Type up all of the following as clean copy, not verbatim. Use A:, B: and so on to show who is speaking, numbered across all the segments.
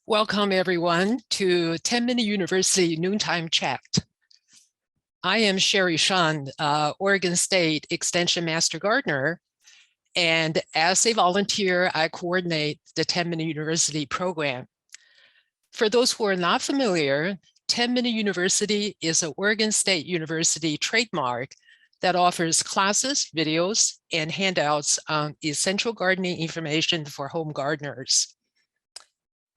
A: Welcome everyone to 10-Minute University Noontime Chat. I am Sherry Shun, Oregon State Extension Master Gardener, and as a volunteer, I coordinate the 10-Minute University program. For those who are not familiar, 10-Minute University is an Oregon State University trademark that offers classes, videos, and handouts on essential gardening information for home gardeners.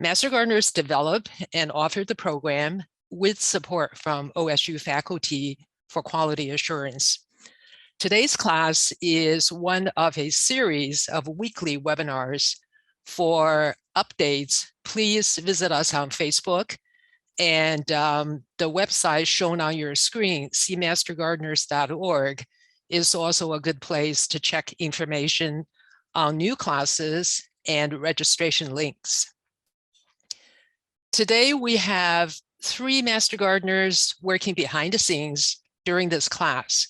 A: Master Gardeners develop and offer the program with support from OSU faculty for quality assurance. Today's class is one of a series of weekly webinars. For updates, please visit us on Facebook, and the website shown on your screen, cmastergardeners.org, is also a good place to check information on new classes and registration links. Today, we have 3 Master Gardeners working behind the scenes during this class.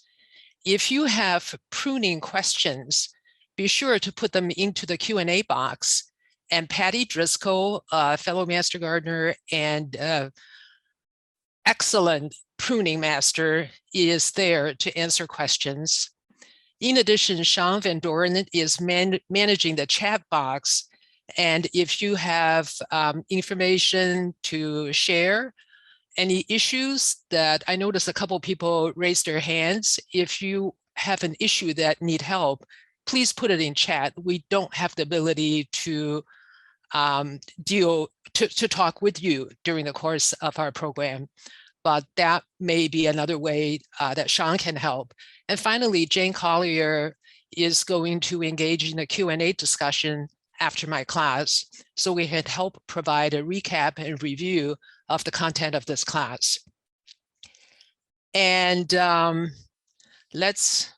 A: If you have pruning questions, be sure to put them into the Q&A box. And Patty Driscoll, fellow Master Gardener and excellent pruning master, is there to answer questions. In addition, Sean Van Doren is managing the chat box. And if you have information to share, any issues that I noticed a couple people raised their hands, if you have an issue that need help, please put it in chat. We don't have the ability to talk with you during the course of our program, but that may be another way that Sean can help. And finally, Jane Collier is going to engage in a Q&A discussion after my class, so we can help provide a recap and review of the content of this class. And let's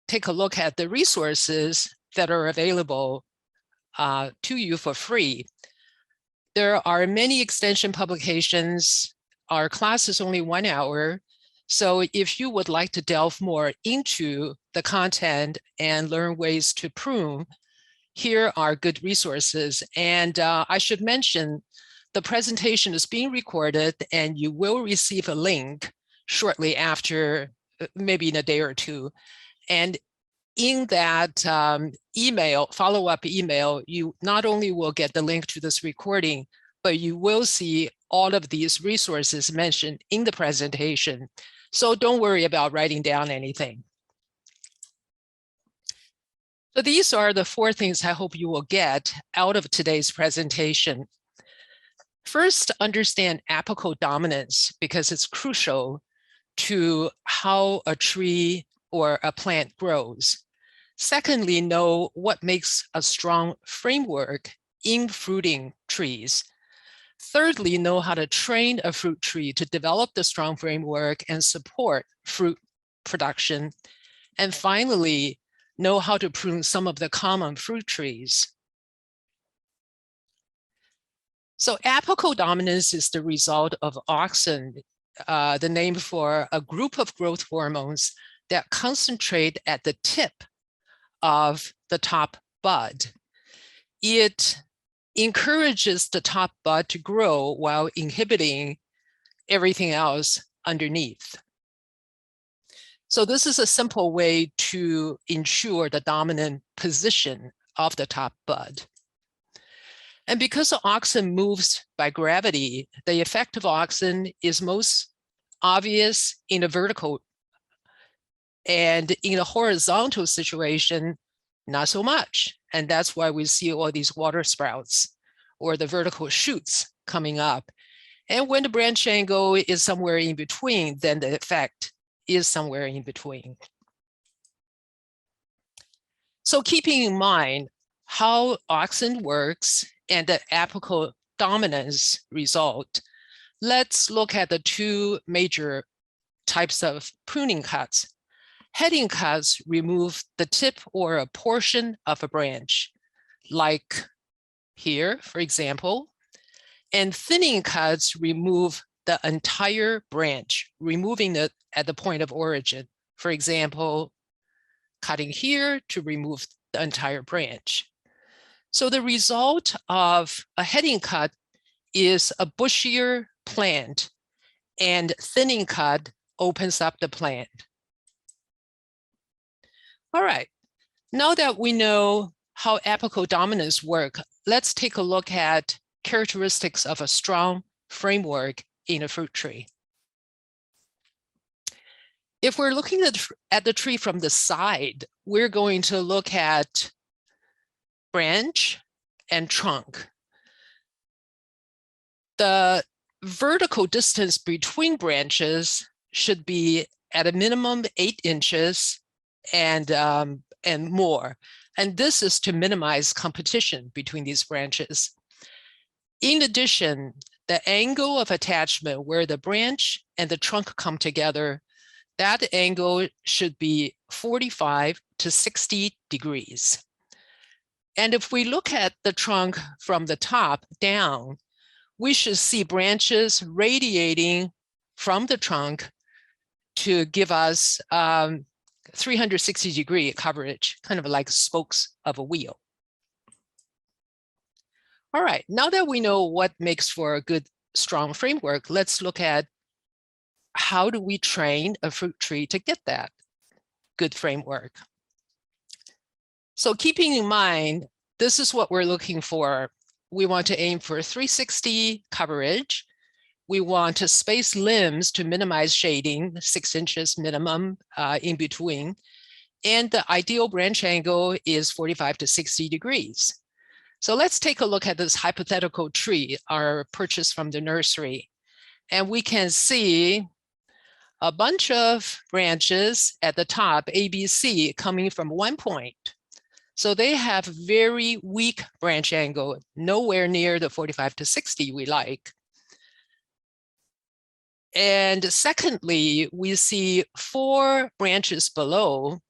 A: take a look at the resources that are available to you for free. There are many extension publications. Our class is only 1 hour. So if you would like to delve more into the content and learn ways to prune, here are good resources. And I should mention, the presentation is being recorded and you will receive a link shortly after, maybe in a day or two. And in that follow-up email, you not only will get the link to this recording, but you will see all of these resources mentioned in the presentation. So don't worry about writing down anything. So these are the 4 things I hope you will get out of today's presentation. First, understand apical dominance, because it's crucial to how a tree or a plant grows. Secondly, know what makes a strong framework in fruiting trees. Thirdly, know how to train a fruit tree to develop the strong framework and support fruit production. And finally, know how to prune some of the common fruit trees. So apical dominance is the result of auxin, the name for a group of growth hormones that concentrate at the tip of the top bud. It encourages the top bud to grow while inhibiting everything else underneath. So this is a simple way to ensure the dominant position of the top bud. And because the auxin moves by gravity, the effect of auxin is most obvious in a vertical, and in a horizontal situation, not so much. And that's why we see all these water sprouts or the vertical shoots coming up. And when the branch angle is somewhere in between, then the effect is somewhere in between. So keeping in mind how auxin works and the apical dominance result, let's look at the 2 major types of pruning cuts. Heading cuts remove the tip or a portion of a branch, like here, for example, and thinning cuts remove the entire branch, removing it at the point of origin. For example, cutting here to remove the entire branch. So the result of a heading cut is a bushier plant, and thinning cut opens up the plant. All right, now that we know how apical dominants work, let's take a look at characteristics of a strong framework in a fruit tree. If we're looking at the tree from the side, we're going to look at branch and trunk. The vertical distance between branches should be at a minimum 8 inches and more. And this is to minimize competition between these branches. In addition, the angle of attachment where the branch and the trunk come together, that angle should be 45 to 60 degrees. And if we look at the trunk from the top down, we should see branches radiating from the trunk to give us 360-degree coverage, kind of like spokes of a wheel. All right, now that we know what makes for a good, strong framework, let's look at how do we train a fruit tree to get that good framework. So keeping in mind, this is what we're looking for. We want to aim for 360 coverage. We want to space limbs to minimize shading, 6 inches minimum in between. And the ideal branch angle is 45 to 60 degrees. So let's take a look at this hypothetical tree, our purchase from the nursery. And we can see a bunch of branches at the top, A, B, C, coming from one point. So they have very weak branch angle, nowhere near the 45 to 60 we like. And secondly, we see 4 branches below,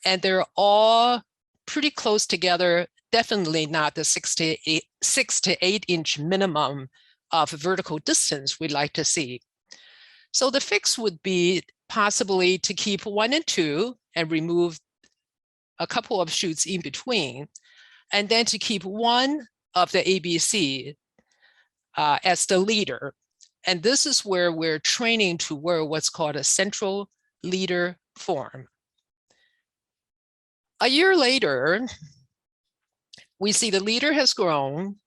A: and they're all pretty close together, definitely not the 6 to 8 inch minimum of vertical distance we'd like to see. So the fix would be possibly to keep 1 and 2 and remove a couple of shoots in between, and then to keep one of the ABC as the leader. And this is where we're training to wear what's called a central leader form. A year later, we see the leader has grown,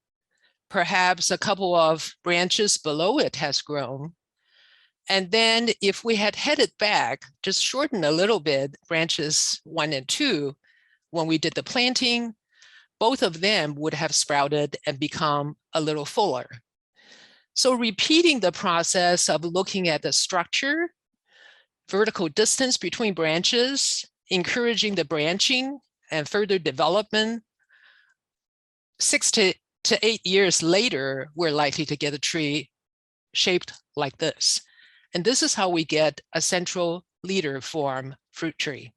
A: perhaps a couple of branches below it has grown. And then if we had headed back, just shorten a little bit, branches 1 and 2, when we did the planting, both of them would have sprouted and become a little fuller. So repeating the process of looking at the structure, vertical distance between branches, encouraging the branching and further development, 6 to 8 years later, we're likely to get a tree shaped like this. And this is how we get a central leader form fruit tree.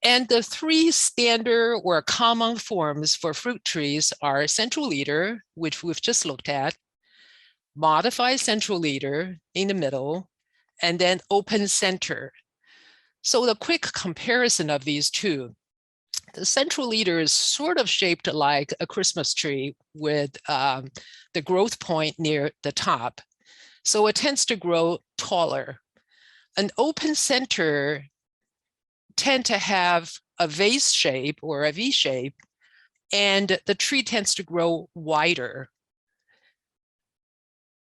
A: And the 3 standard or common forms for fruit trees are central leader, which we've just looked at, modified central leader in the middle, and then open center. So the quick comparison of these two, the central leader is sort of shaped like a Christmas tree with the growth point near the top. So it tends to grow taller. An open center tend to have a vase shape or a V shape, and the tree tends to grow wider.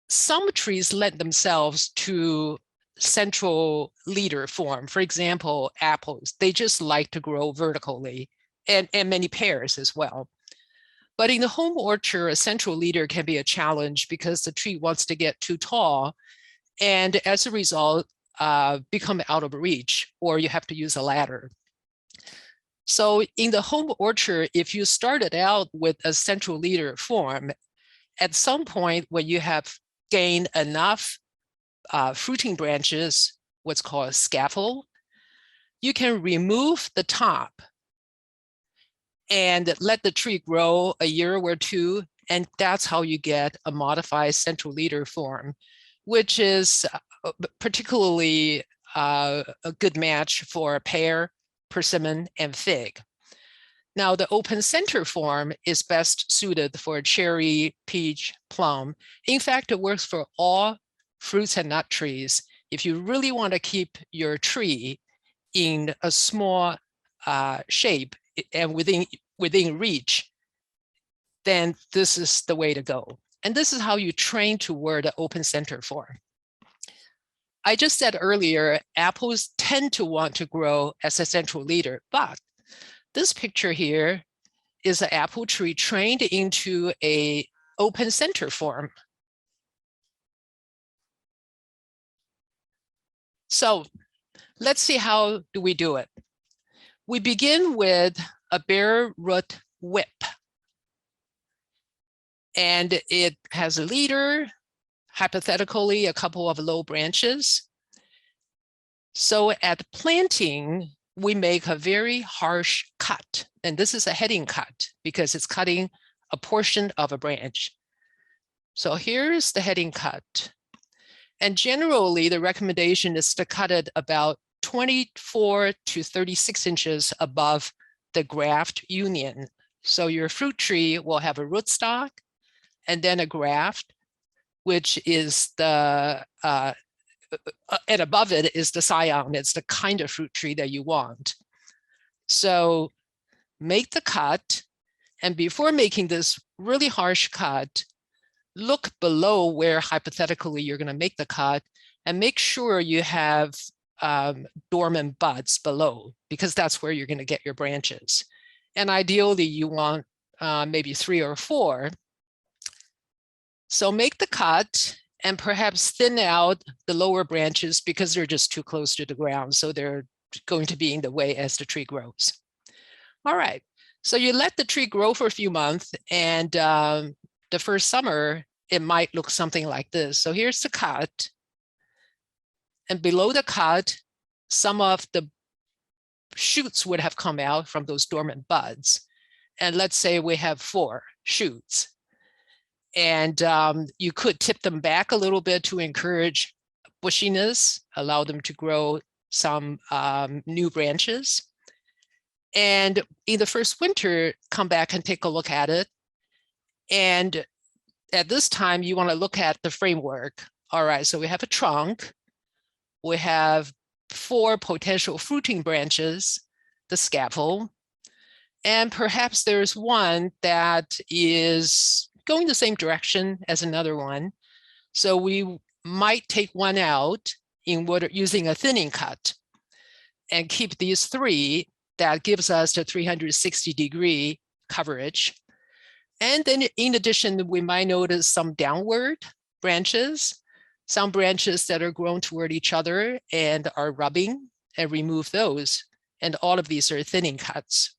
A: Some trees lend themselves to central leader form. For example, apples, they just like to grow vertically, and many pears as well. But in the home orchard, a central leader can be a challenge because the tree wants to get too tall, and as a result, become out of reach, or you have to use a ladder. So in the home orchard, if you started out with a central leader form, at some point when you have gained enough fruiting branches, what's called a scaffold, you can remove the top and let the tree grow a year or two. And that's how you get a modified central leader form, which is particularly a good match for pear, persimmon, and fig. Now, the open center form is best suited for cherry, peach, plum. In fact, it works for all fruits and nut trees. If you really want to keep your tree in a small shape and within reach, then this is the way to go. And this is how you train toward the open center form. I just said earlier, apples tend to want to grow as a central leader, but this picture here is an apple tree trained into an open center form. So let's see, how do we do it? We begin with a bare root whip. And it has a leader, hypothetically a couple of low branches. So at planting, we make a very harsh cut. And this is a heading cut because it's cutting a portion of a branch. So here's the heading cut. And generally, the recommendation is to cut it about 24 to 36 inches above the graft union. So your fruit tree will have a rootstock and then a graft, which is the, and above it is the scion. It's the kind of fruit tree that you want. So make the cut. And before making this really harsh cut, look below where hypothetically you're going to make the cut and make sure you have dormant buds below, because that's where you're going to get your branches. And ideally, you want maybe 3 or 4. So make the cut and perhaps thin out the lower branches because they're just too close to the ground. So they're going to be in the way as the tree grows. All right, so you let the tree grow for a few months, and the first summer, it might look something like this. So here's the cut. And below the cut, some of the shoots would have come out from those dormant buds. And let's say we have 4 shoots. And you could tip them back a little bit to encourage bushiness, allow them to grow some new branches. And in the first winter, come back and take a look at it. And at this time, you want to look at the framework. All right, so we have a trunk. We have 4 potential fruiting branches, the scaffold, and perhaps there's one that is going the same direction as another one. So we might take one out in using a thinning cut and keep these 3. That gives us the 360-degree coverage. And then in addition, we might notice some downward branches, some branches that are grown toward each other and are rubbing, and remove those. And all of these are thinning cuts.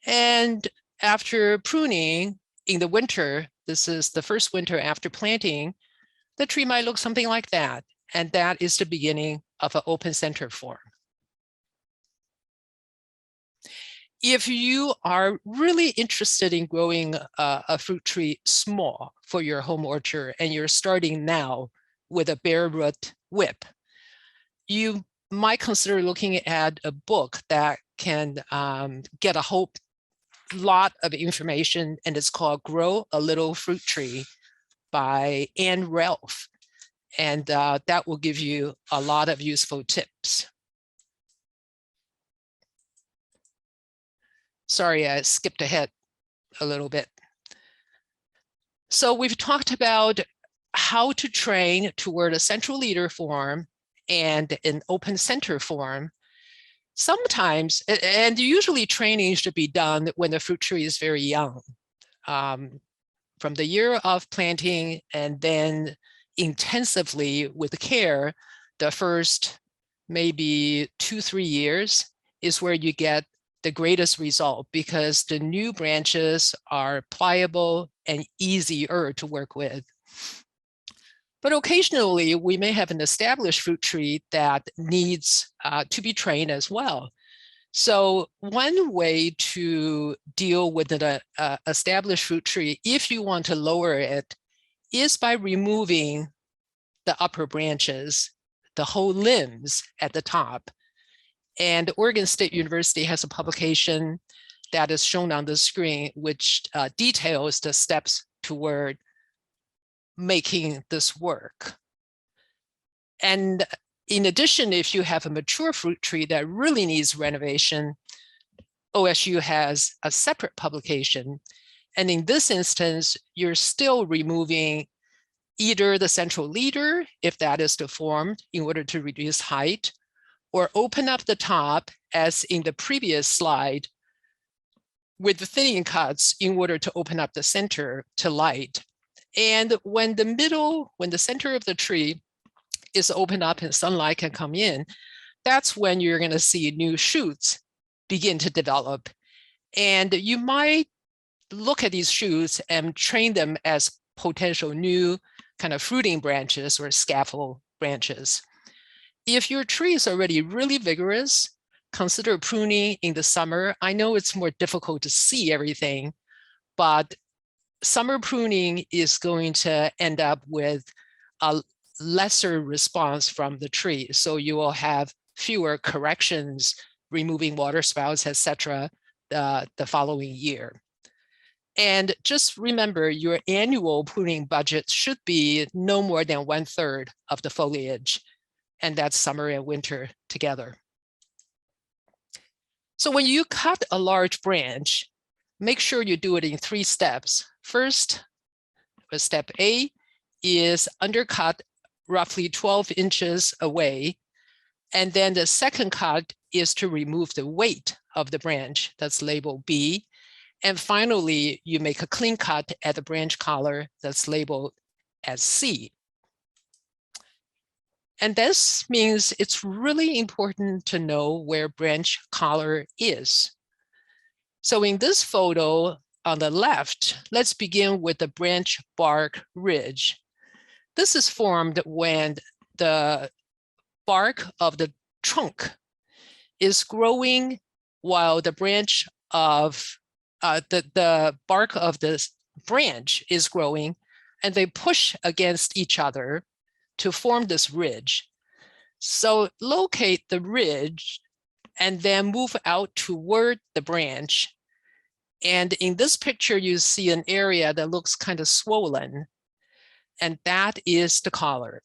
A: And after pruning in the winter, this is the first winter after planting, the tree might look something like that. And that is the beginning of an open center form. If you are really interested in growing a fruit tree small for your home orchard, and you're starting now with a bare root whip, you might consider looking at a book that can get a whole lot of information, and it's called Grow a Little Fruit Tree by Ann Ralph. And that will give you a lot of useful tips. Sorry, I skipped ahead a little bit. So we've talked about how to train toward a central leader form and an open center form. Sometimes, and usually training should be done when the fruit tree is very young, from the year of planting, and then intensively with care, the first maybe 2-3 years is where you get the greatest result, because the new branches are pliable and easier to work with. But occasionally, we may have an established fruit tree that needs to be trained as well. So one way to deal with an established fruit tree, if you want to lower it, is by removing the upper branches, the whole limbs at the top. And Oregon State University has a publication that is shown on the screen, which details the steps toward making this work. And in addition, if you have a mature fruit tree that really needs renovation, OSU has a separate publication. And in this instance, you're still removing either the central leader, if that is deformed, in order to reduce height, or open up the top, as in the previous slide, with the thinning cuts in order to open up the center to light. And when the center of the tree is opened up and sunlight can come in, that's when you're going to see new shoots begin to develop. And you might look at these shoots and train them as potential new kind of fruiting branches or scaffold branches. If your tree is already really vigorous, consider pruning in the summer. I know it's more difficult to see everything, but summer pruning is going to end up with a lesser response from the tree. So you will have fewer corrections, removing water spouts, etc., the following year. And just remember, your annual pruning budget should be no more than 1/3 of the foliage, and that's summer and winter together. So when you cut a large branch, make sure you do it in 3 steps. First, step A is undercut roughly 12 inches away. And then the second cut is to remove the weight of the branch. That's labeled B. And finally, you make a clean cut at the branch collar that's labeled as C. And this means it's really important to know where branch collar is. So in this photo on the left, let's begin with the branch bark ridge. This is formed when the bark of the trunk is growing while the branch of the bark of this branch is growing, and they push against each other to form this ridge. So locate the ridge and then move out toward the branch. And in this picture, you see an area that looks kind of swollen, and that is the collar.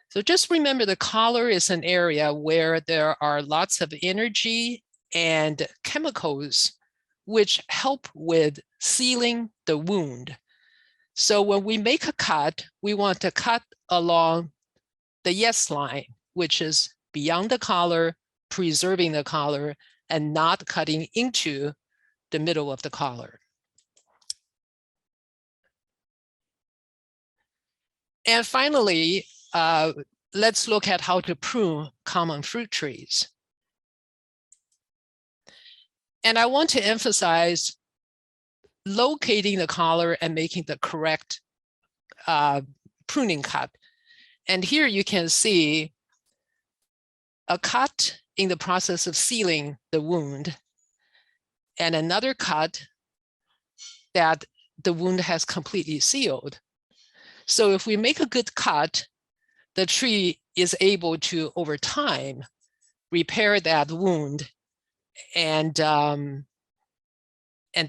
A: So just remember, the collar is an area where there are lots of energy and chemicals which help with sealing the wound. So when we make a cut, we want to cut along the yes line, which is beyond the collar, preserving the collar, and not cutting into the middle of the collar. And finally, let's look at how to prune common fruit trees. And I want to emphasize locating the collar and making the correct pruning cut. And here you can see a cut in the process of sealing the wound, and another cut that the wound has completely sealed. So if we make a good cut, the tree is able to, over time, repair that wound, and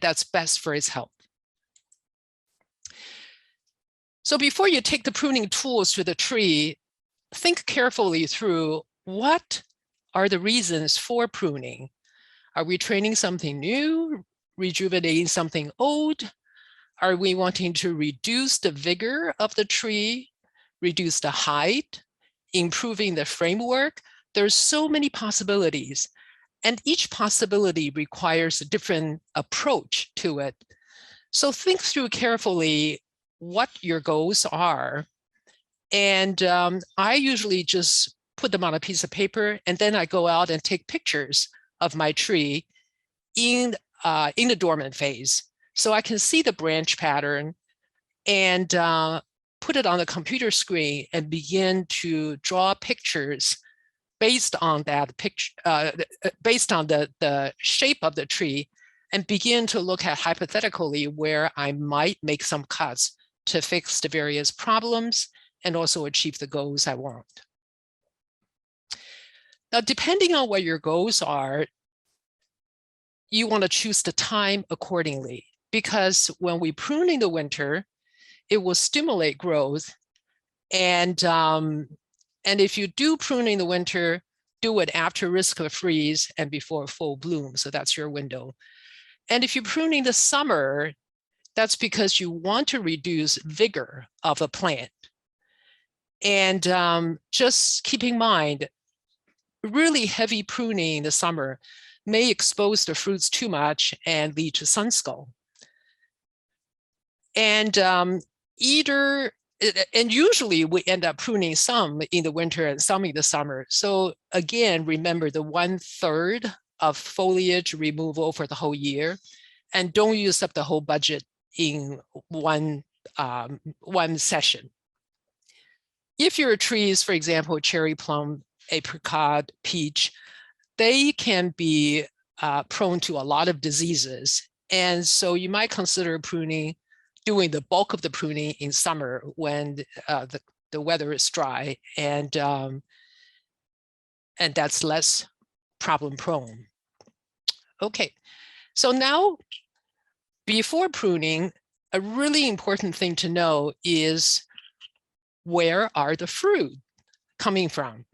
A: that's best for its health. So before you take the pruning tools to the tree, think carefully through what are the reasons for pruning. Are we training something new, rejuvenating something old? Are we wanting to reduce the vigor of the tree, reduce the height, improving the framework? There's so many possibilities, and each possibility requires a different approach to it. So think through carefully what your goals are. And I usually just put them on a piece of paper, and then I go out and take pictures of my tree in the dormant phase, so I can see the branch pattern and put it on the computer screen and begin to draw pictures based on that picture, based on the shape of the tree, and begin to look at hypothetically where I might make some cuts to fix the various problems and also achieve the goals I want. Now, depending on what your goals are, you want to choose the time accordingly, because when we prune in the winter, it will stimulate growth. And if you do prune in the winter, do it after risk of freeze and before full bloom. So that's your window. And if you prune in the summer, that's because you want to reduce vigor of a plant. And just keep in mind, really heavy pruning in the summer may expose the fruits too much and lead to sun skull. And usually we end up pruning some in the winter and some in the summer. So again, remember the 1/3 of foliage removal for the whole year, and don't use up the whole budget in one session. If your trees, for example, cherry plum, apricot, peach, they can be prone to a lot of diseases. And so you might consider doing the bulk of the pruning in summer when the weather is dry, and that's less problem prone. Okay, so now before pruning, a really important thing to know is, where are the fruit coming from?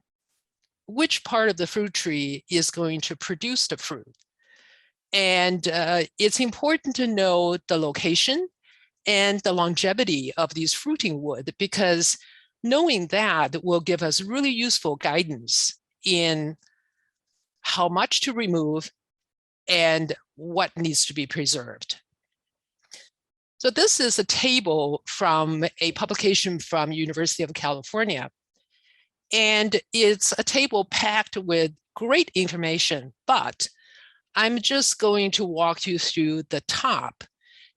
A: Which part of the fruit tree is going to produce the fruit? And it's important to know the location and the longevity of these fruiting wood, because knowing that will give us really useful guidance in how much to remove and what needs to be preserved. So this is a table from a publication from University of California. And it's a table packed with great information, but I'm just going to walk you through the top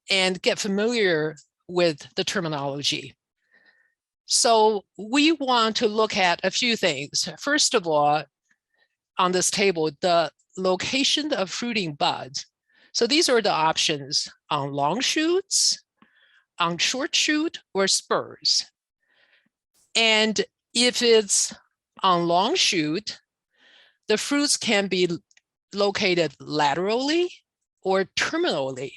A: and get familiar with the terminology. So we want to look at a few things. First of all, on this table, the location of fruiting buds. So these are the options: on long shoots, on short shoot, or spurs. And if it's on long shoot, the fruits can be located laterally or terminally.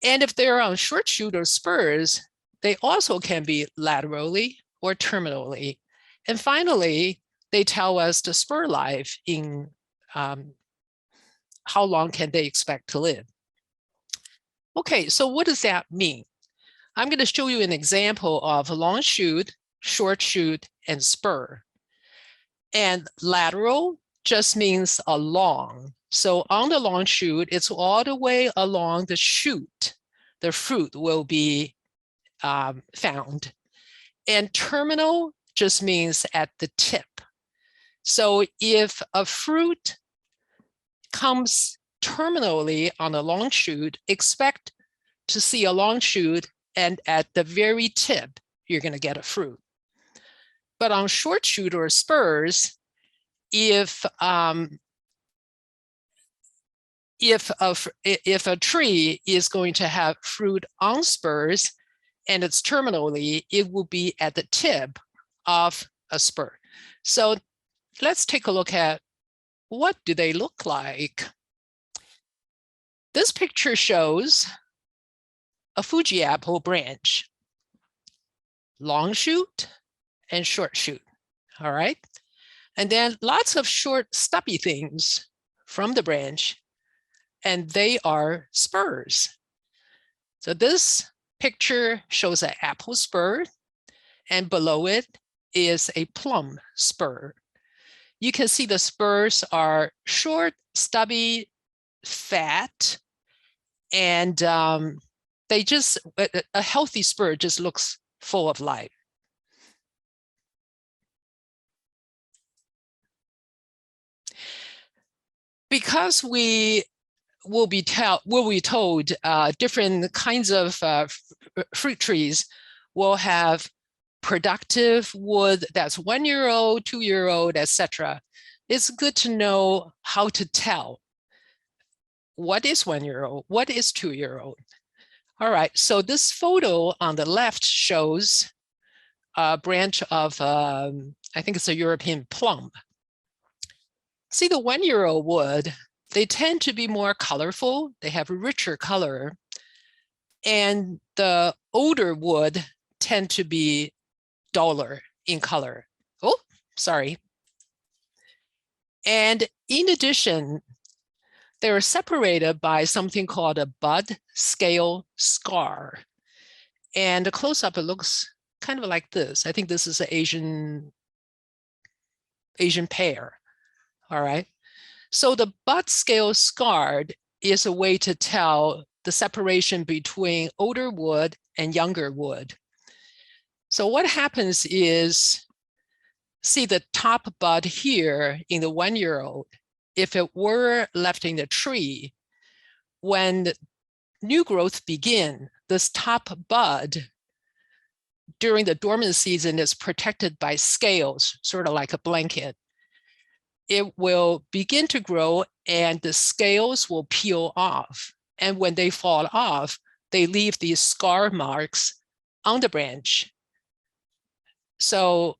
A: And if they're on short shoot or spurs, they also can be laterally or terminally. And finally, they tell us the spur life in how long can they expect to live. Okay, so what does that mean? I'm going to show you an example of a long shoot, short shoot, and spur. And lateral just means along. So on the long shoot, it's all the way along the shoot. The fruit will be found. And terminal just means at the tip. So if a fruit comes terminally on a long shoot, expect to see a long shoot, and at the very tip, you're going to get a fruit. But on short shoot or spurs, if a tree is going to have fruit on spurs and it's terminally, it will be at the tip of a spur. So let's take a look at, what do they look like? This picture shows a Fuji apple branch, long shoot and short shoot, all right? And then lots of short stubby things from the branch, and they are spurs. So this picture shows an apple spur, and below it is a plum spur. You can see the spurs are short, stubby, fat, and they just, a healthy spur just looks full of life. Because we will be told different kinds of fruit trees will have productive wood that's 1 year old, 2 year old, etc., it's good to know how to tell what is 1 year old, what is 2 year old. All right, so this photo on the left shows a branch of, I think it's a European plum. See, the 1 year old wood, they tend to be more colorful. They have a richer color. And the older wood tend to be duller in color. Oh, sorry. And in addition, they're separated by something called a bud scale scar. And a close-up, it looks kind of like this. I think this is an Asian pear. All right. So the bud scale scarred is a way to tell the separation between older wood and younger wood. So what happens is, see the top bud here in the 1 year old, if it were left in the tree, when new growth begin, this top bud during the dormant season is protected by scales, sort of like a blanket. It will begin to grow and the scales will peel off. And when they fall off, they leave these scar marks on the branch. So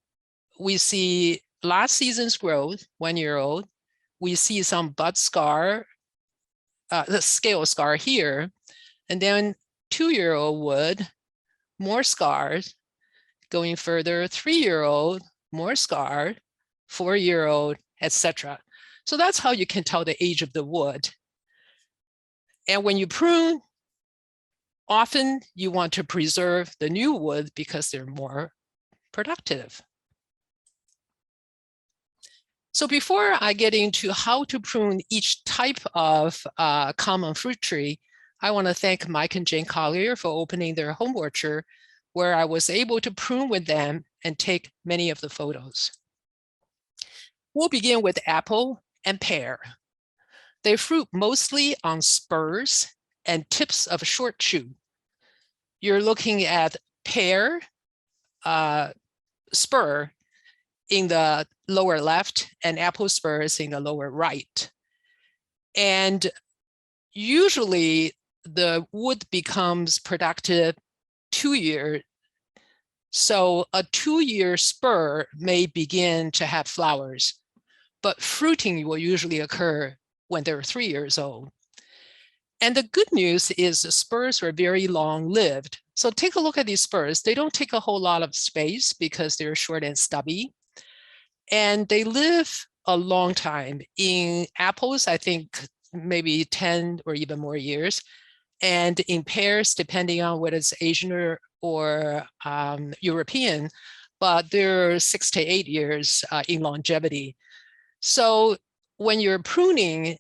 A: we see last season's growth, 1 year old. We see some bud scar, the scale scar here. And then 2 year old wood, more scars. Going further, 3 year old, more scar, 4 year old, etc. So that's how you can tell the age of the wood. And when you prune, often you want to preserve the new wood because they're more productive. So before I get into how to prune each type of common fruit tree, I want to thank Mike and Jane Collier for opening their home orchard, where I was able to prune with them and take many of the photos. We'll begin with apple and pear. They fruit mostly on spurs and tips of a short shoot. You're looking at pear spur in the lower left and apple spurs in the lower right. And usually the wood becomes productive 2 years. So a 2 year spur may begin to have flowers, but fruiting will usually occur when they're 3 years old. And the good news is the spurs are very long lived. So take a look at these spurs. They don't take a whole lot of space because they're short and stubby. And they live a long time. In apples, I think maybe 10 or even more years. And in pears, depending on whether it's Asian or European, but they're 6 to 8 years in longevity. So when you're pruning,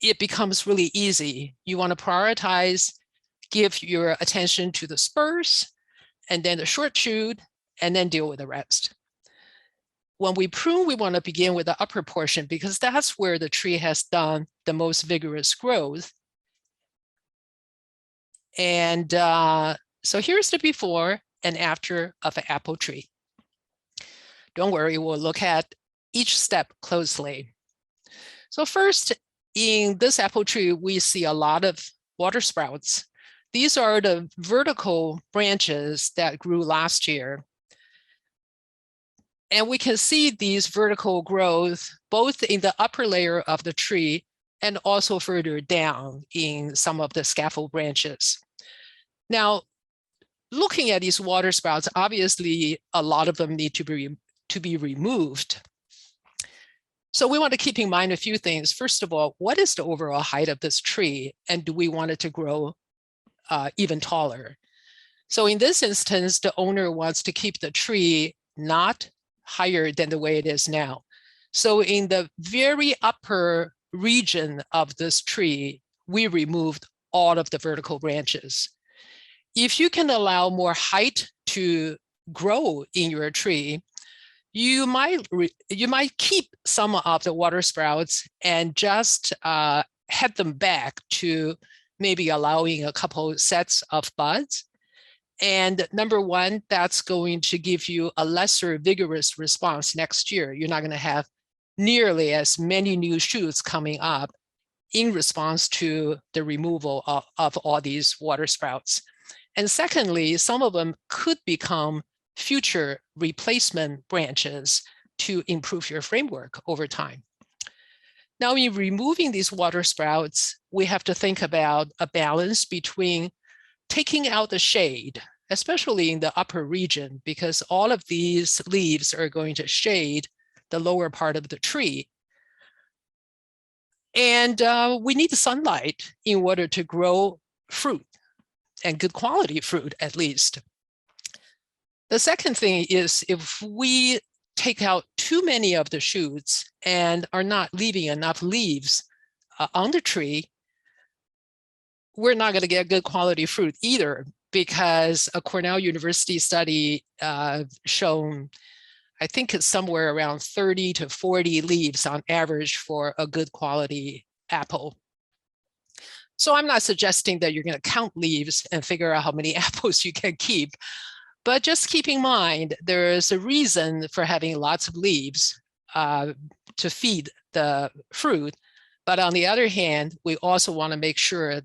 A: it becomes really easy. You want to prioritize, give your attention to the spurs, and then the short shoot, and then deal with the rest. When we prune, we want to begin with the upper portion because that's where the tree has done the most vigorous growth. And so here's the before and after of an apple tree. Don't worry, we'll look at each step closely. So first, in this apple tree, we see a lot of water sprouts. These are the vertical branches that grew last year. And we can see these vertical growth both in the upper layer of the tree and also further down in some of the scaffold branches. Now, looking at these water sprouts, obviously a lot of them need to be removed. So we want to keep in mind a few things. First of all, what is the overall height of this tree? And do we want it to grow even taller? So in this instance, the owner wants to keep the tree not higher than the way it is now. So in the very upper region of this tree, we removed all of the vertical branches. If you can allow more height to grow in your tree, you might keep some of the water sprouts and just head them back to maybe allowing a couple sets of buds. And number one, that's going to give you a lesser vigorous response next year. You're not going to have nearly as many new shoots coming up in response to the removal of all these water sprouts. And secondly, some of them could become future replacement branches to improve your framework over time. Now, in removing these water sprouts, we have to think about a balance between taking out the shade, especially in the upper region, because all of these leaves are going to shade the lower part of the tree. And we need the sunlight in order to grow fruit, and good quality fruit at least. The second thing is, if we take out too many of the shoots and are not leaving enough leaves on the tree, we're not going to get good quality fruit either, because a Cornell University study shown, I think it's somewhere around 30 to 40 leaves on average for a good quality apple. So I'm not suggesting that you're going to count leaves and figure out how many apples you can keep, but just keep in mind there's a reason for having lots of leaves to feed the fruit. But on the other hand, we also want to make sure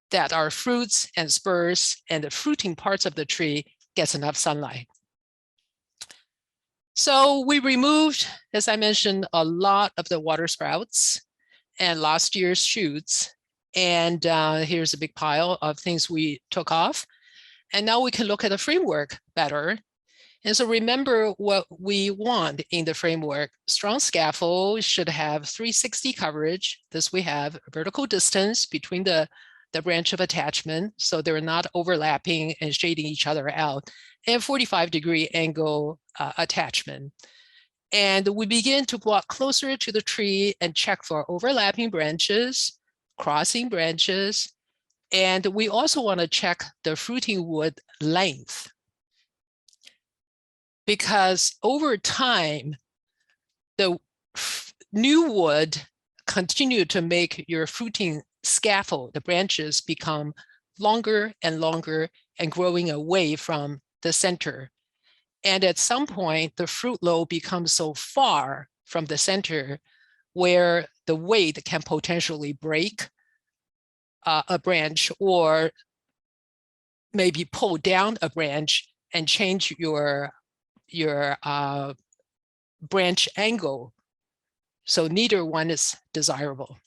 A: that our fruits and spurs and the fruiting parts of the tree gets enough sunlight. So we removed, as I mentioned, a lot of the water sprouts and last year's shoots. And here's a big pile of things we took off. And now we can look at the framework better. And so remember what we want in the framework. Strong scaffold should have 360 coverage. This we have a vertical distance between the branch of attachment, so they're not overlapping and shading each other out, and 45-degree angle attachment. And we begin to walk closer to the tree and check for overlapping branches, crossing branches, and we also want to check the fruiting wood length, because over time, the new wood continue to make your fruiting scaffold, the branches, become longer and longer and growing away from the center. And at some point, the fruit lobe becomes so far from the center where the weight can potentially break a branch, or maybe pull down a branch and change your branch angle. So neither one is desirable.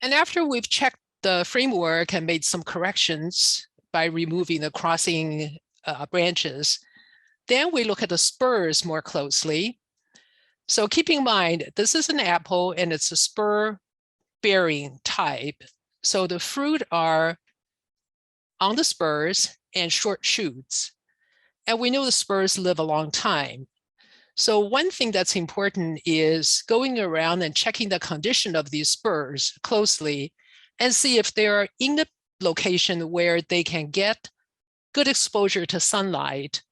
A: And after we've checked the framework and made some corrections by removing the crossing branches, then we look at the spurs more closely. So keep in mind, this is an apple and it's a spur bearing type. So the fruit are on the spurs and short shoots. And we know the spurs live a long time. So one thing that's important is going around and checking the condition of these spurs closely and see if they are in the location where they can get good exposure to sunlight.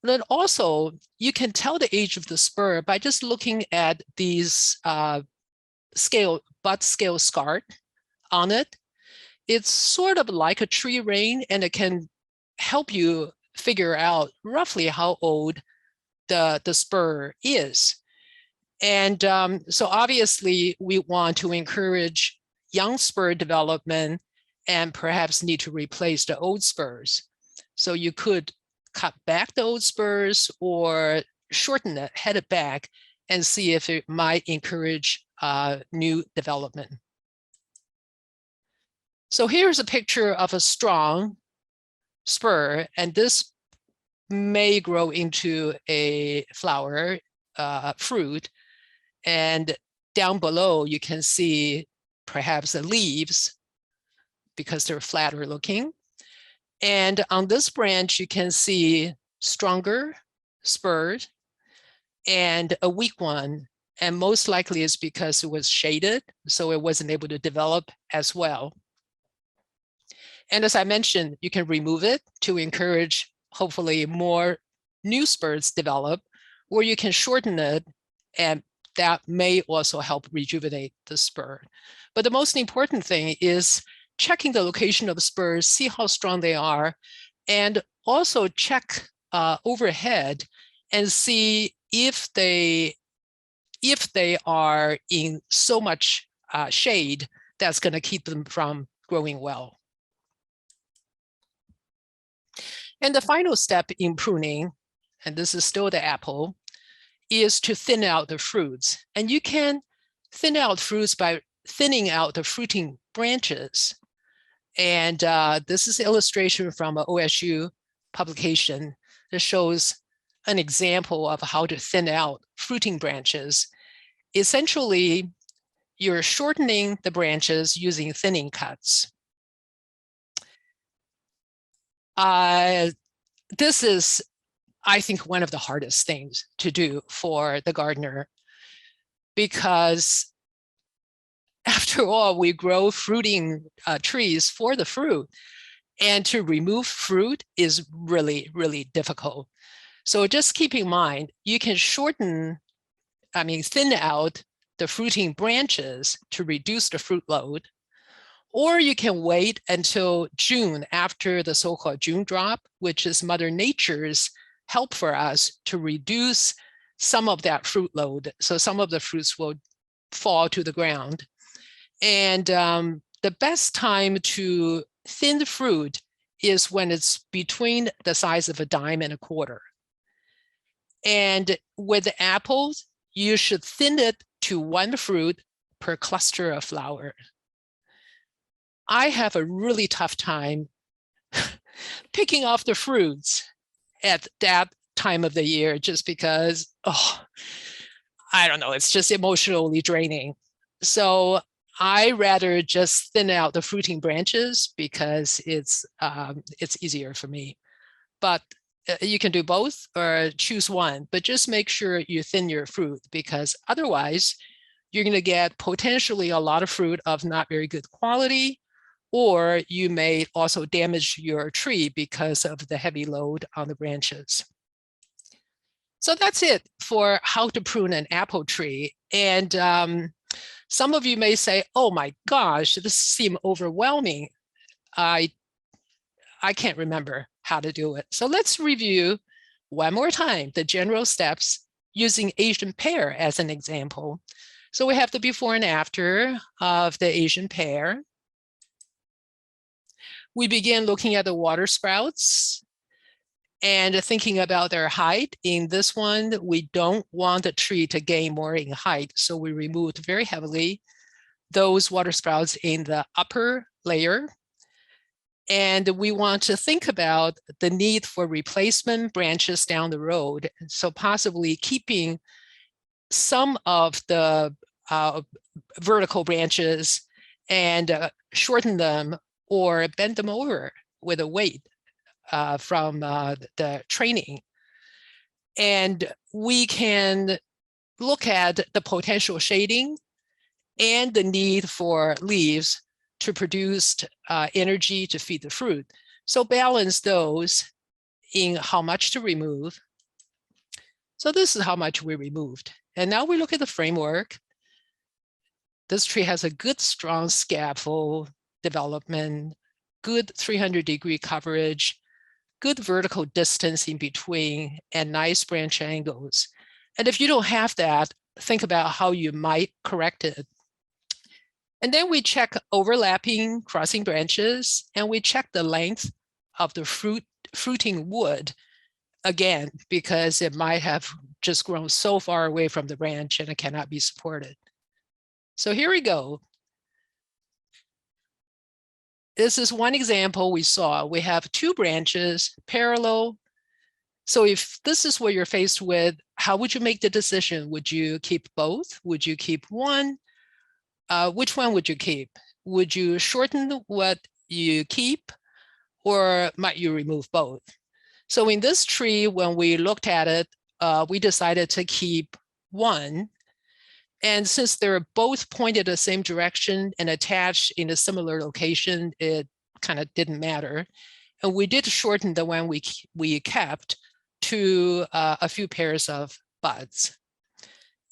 A: Then also, you can tell the age of the spur by just looking at these butt scale scar on it. It's sort of like a tree ring, and it can help you figure out roughly how old the spur is. And so obviously we want to encourage young spur development and perhaps need to replace the old spurs. So you could cut back the old spurs or shorten it, head it back, and see if it might encourage new development. So here's a picture of a strong spur, and this may grow into a flower, fruit. And down below, you can see perhaps the leaves because they're flatter looking. And on this branch, you can see stronger spurs and a weak one. And most likely it's because it was shaded, so it wasn't able to develop as well. And as I mentioned, you can remove it to encourage hopefully more new spurs develop, or you can shorten it, and that may also help rejuvenate the spur. But the most important thing is checking the location of the spurs, see how strong they are, and also check overhead and see if they are in so much shade that's going to keep them from growing well. And the final step in pruning, and this is still the apple, is to thin out the fruits. And you can thin out fruits by thinning out the fruiting branches. And this is an illustration from an OSU publication that shows an example of how to thin out fruiting branches. Essentially, you're shortening the branches using thinning cuts. This is, I think, one of the hardest things to do for the gardener, because after all, we grow fruiting trees for the fruit, and to remove fruit is really, really difficult. So just keep in mind, you can thin out the fruiting branches to reduce the fruit load, or you can wait until June, after the so-called June drop, which is Mother Nature's help for us to reduce some of that fruit load. So some of the fruits will fall to the ground. And the best time to thin the fruit is when it's between the size of a dime and a quarter. And with the apples, you should thin it to 1 fruit per cluster of flower. I have a really tough time picking off the fruits at that time of the year, just because, I don't know, it's just emotionally draining. So I rather just thin out the fruiting branches because it's easier for me. But you can do both or choose one, but just make sure you thin your fruit, because otherwise you're going to get potentially a lot of fruit of not very good quality, or you may also damage your tree because of the heavy load on the branches. So that's it for how to prune an apple tree. And some of you may say, oh my gosh, this seems overwhelming. I can't remember how to do it. So let's review one more time the general steps using Asian pear as an example. So we have the before and after of the Asian pear. We begin looking at the water sprouts and thinking about their height. In this one, we don't want the tree to gain more in height, so we removed very heavily those water sprouts in the upper layer. And we want to think about the need for replacement branches down the road, so possibly keeping some of the vertical branches and shorten them or bend them over with a weight from the training. And we can look at the potential shading and the need for leaves to produce energy to feed the fruit. So balance those in how much to remove. So this is how much we removed. And now we look at the framework. This tree has a good, strong scaffold development, good 300-degree coverage, good vertical distance in between, and nice branch angles. And if you don't have that, think about how you might correct it. And then we check overlapping crossing branches, and we check the length of the fruiting wood, again, because it might have just grown so far away from the branch and it cannot be supported. So here we go. This is one example we saw. We have 2 branches parallel. So if this is what you're faced with, how would you make the decision? Would you keep both? Would you keep one? Which one would you keep? Would you shorten what you keep, or might you remove both? So in this tree, when we looked at it, we decided to keep one. And since they're both pointed the same direction and attached in a similar location, it kind of didn't matter. And we did shorten the one we kept to a few pairs of buds.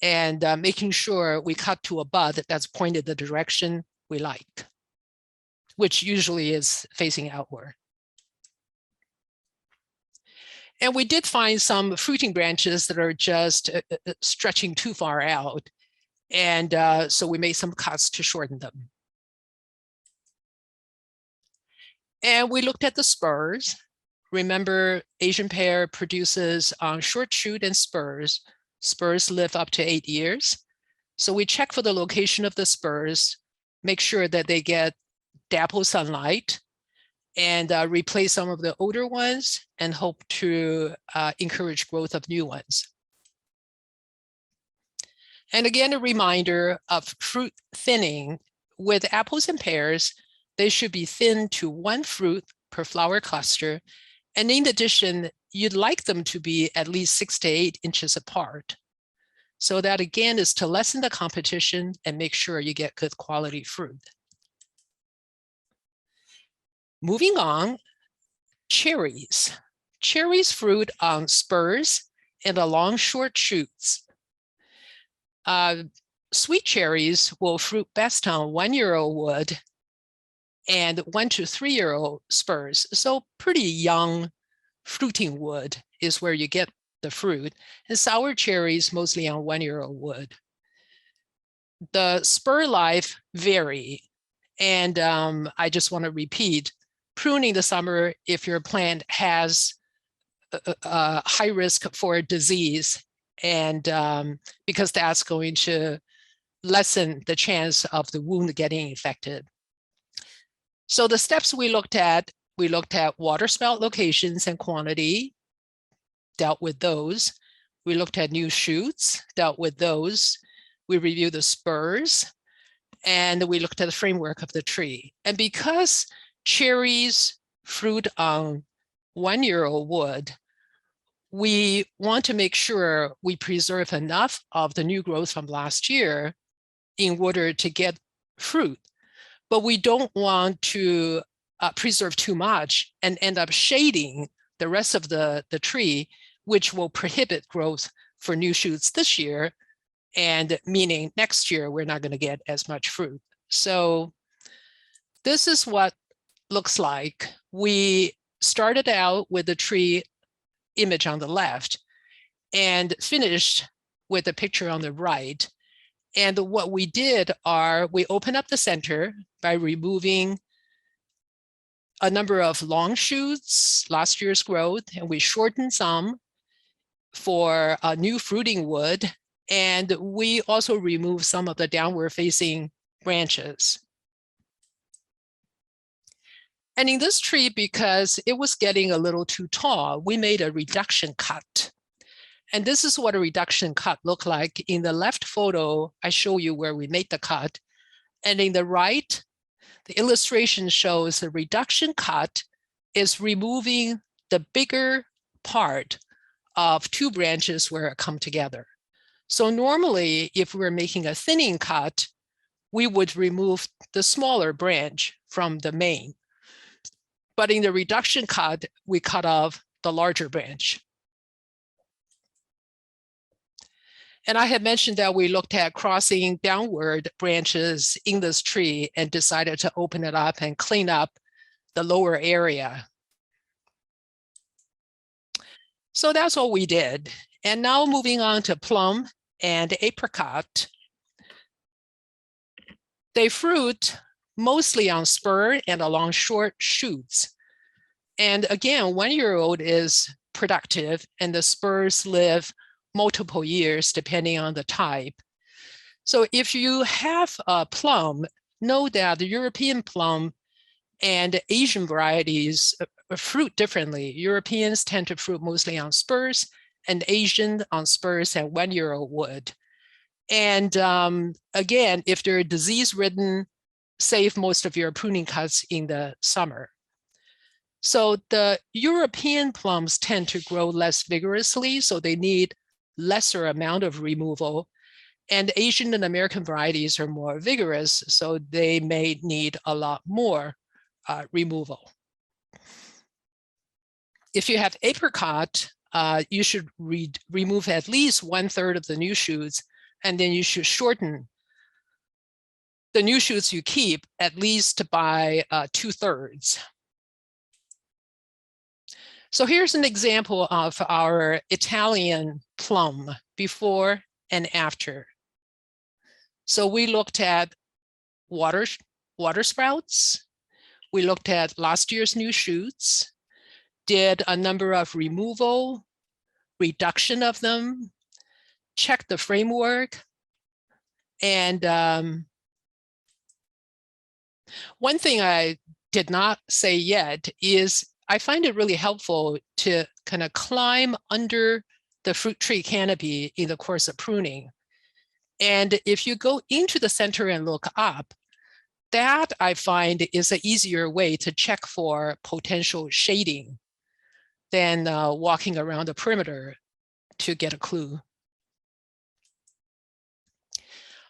A: And making sure we cut to a bud that's pointed the direction we like. which usually is facing outward. And we did find some fruiting branches that are just stretching too far out. And so we made some cuts to shorten them. And we looked at the spurs. Remember, Asian pear produces short shoot and spurs. Spurs live up to 8 years. So we check for the location of the spurs, make sure that they get dapple sunlight, and replace some of the older ones and hope to encourage growth of new ones. And again, a reminder of fruit thinning. With apples and pears, they should be thinned to 1 fruit per flower cluster. And in addition, you'd like them to be at least 6 to 8 inches apart. So that again is to lessen the competition and make sure you get good quality fruit. Moving on, cherries. Cherries fruit on spurs and along short shoots. Sweet cherries will fruit best on 1-year-old wood and 1 to 3-year-old spurs. So pretty young fruiting wood is where you get the fruit. And sour cherries mostly on 1-year-old wood. The spur life vary. And I just want to repeat, pruning the summer if your plant has a high risk for disease, and because that's going to lessen the chance of the wound getting infected. So the steps we looked at water spout locations and quantity, dealt with those. We looked at new shoots, dealt with those. We reviewed the spurs, and we looked at the framework of the tree. And because cherries fruit on 1-year-old wood, we want to make sure we preserve enough of the new growth from last year in order to get fruit. But we don't want to preserve too much and end up shading the rest of the tree, which will prohibit growth for new shoots this year, and meaning next year we're not going to get as much fruit. So this is what looks like. We started out with the tree image on the left and finished with the picture on the right. And what we did are we opened up the center by removing a number of long shoots, last year's growth, and we shortened some for a new fruiting wood. And we also removed some of the downward facing branches. And in this tree, because it was getting a little too tall, we made a reduction cut. And this is what a reduction cut looked like. In the left photo, I show you where we made the cut. And in the right, the illustration shows the reduction cut is removing the bigger part of 2 branches where it come together. So normally, if we're making a thinning cut, we would remove the smaller branch from the main. But in the reduction cut, we cut off the larger branch. And I had mentioned that we looked at crossing downward branches in this tree and decided to open it up and clean up the lower area. So that's what we did. And now moving on to plum and apricot. They fruit mostly on spur and along short shoots. And again, 1-year-old is productive and the spurs live multiple years depending on the type. So if you have a plum, know that the European plum and Asian varieties fruit differently. Europeans tend to fruit mostly on spurs and Asian on spurs and 1-year-old wood. And again, if they're disease-ridden, save most of your pruning cuts in the summer. So the European plums tend to grow less vigorously, so they need lesser amount of removal. And Asian and American varieties are more vigorous, so they may need a lot more removal. If you have apricot, you should remove at least 1/3 of the new shoots, and then you should shorten the new shoots you keep at least by 2/3. So here's an example of our Italian plum before and after. So we looked at water sprouts. We looked at last year's new shoots, did a number of removal, reduction of them, checked the framework. And one thing I did not say yet is I find it really helpful to kind of climb under the fruit tree canopy in the course of pruning. And if you go into the center and look up, that I find is an easier way to check for potential shading than walking around the perimeter to get a clue.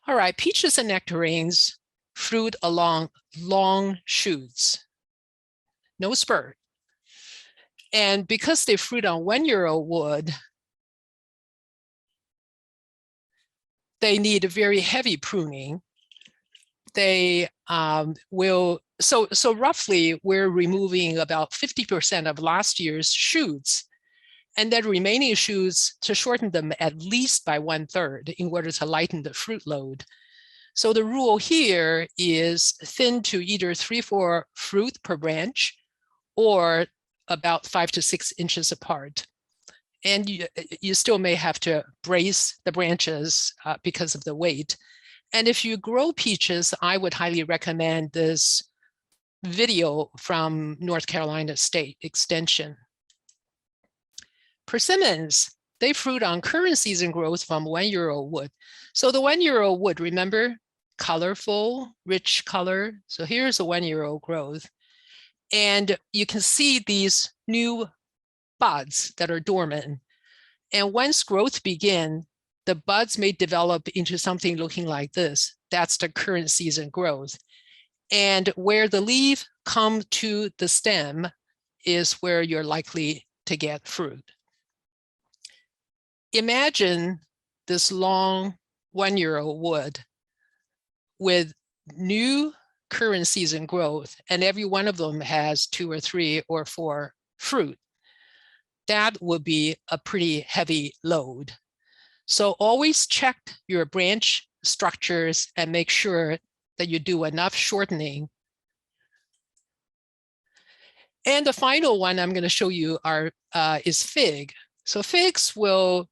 A: All right, peaches and nectarines fruit along long shoots, no spurt. And because they fruit on 1-year-old wood, they need a very heavy pruning. They will, so roughly we're removing about 50% of last year's shoots, and then remaining shoots to shorten them at least by 1/3 in order to lighten the fruit load. So the rule here is thin to either 3-4 fruit per branch or about 5 to 6 inches apart. And you still may have to brace the branches because of the weight. And if you grow peaches, I would highly recommend this video from North Carolina State Extension. Persimmons, they fruit on current season growth from 1-year-old wood. So the 1-year-old wood, remember, colorful, rich color. So here's a 1-year-old growth. And you can see these new buds that are dormant. And once growth begins, the buds may develop into something looking like this. That's the current season growth. And where the leaf comes to the stem is where you're likely to get fruit. Imagine this long 1-year-old wood with new current season growth, and every one of them has 2 or 3 or 4 fruit. That would be a pretty heavy load. So always check your branch structures and make sure that you do enough shortening. And the final one I'm going to show you is fig. So figs will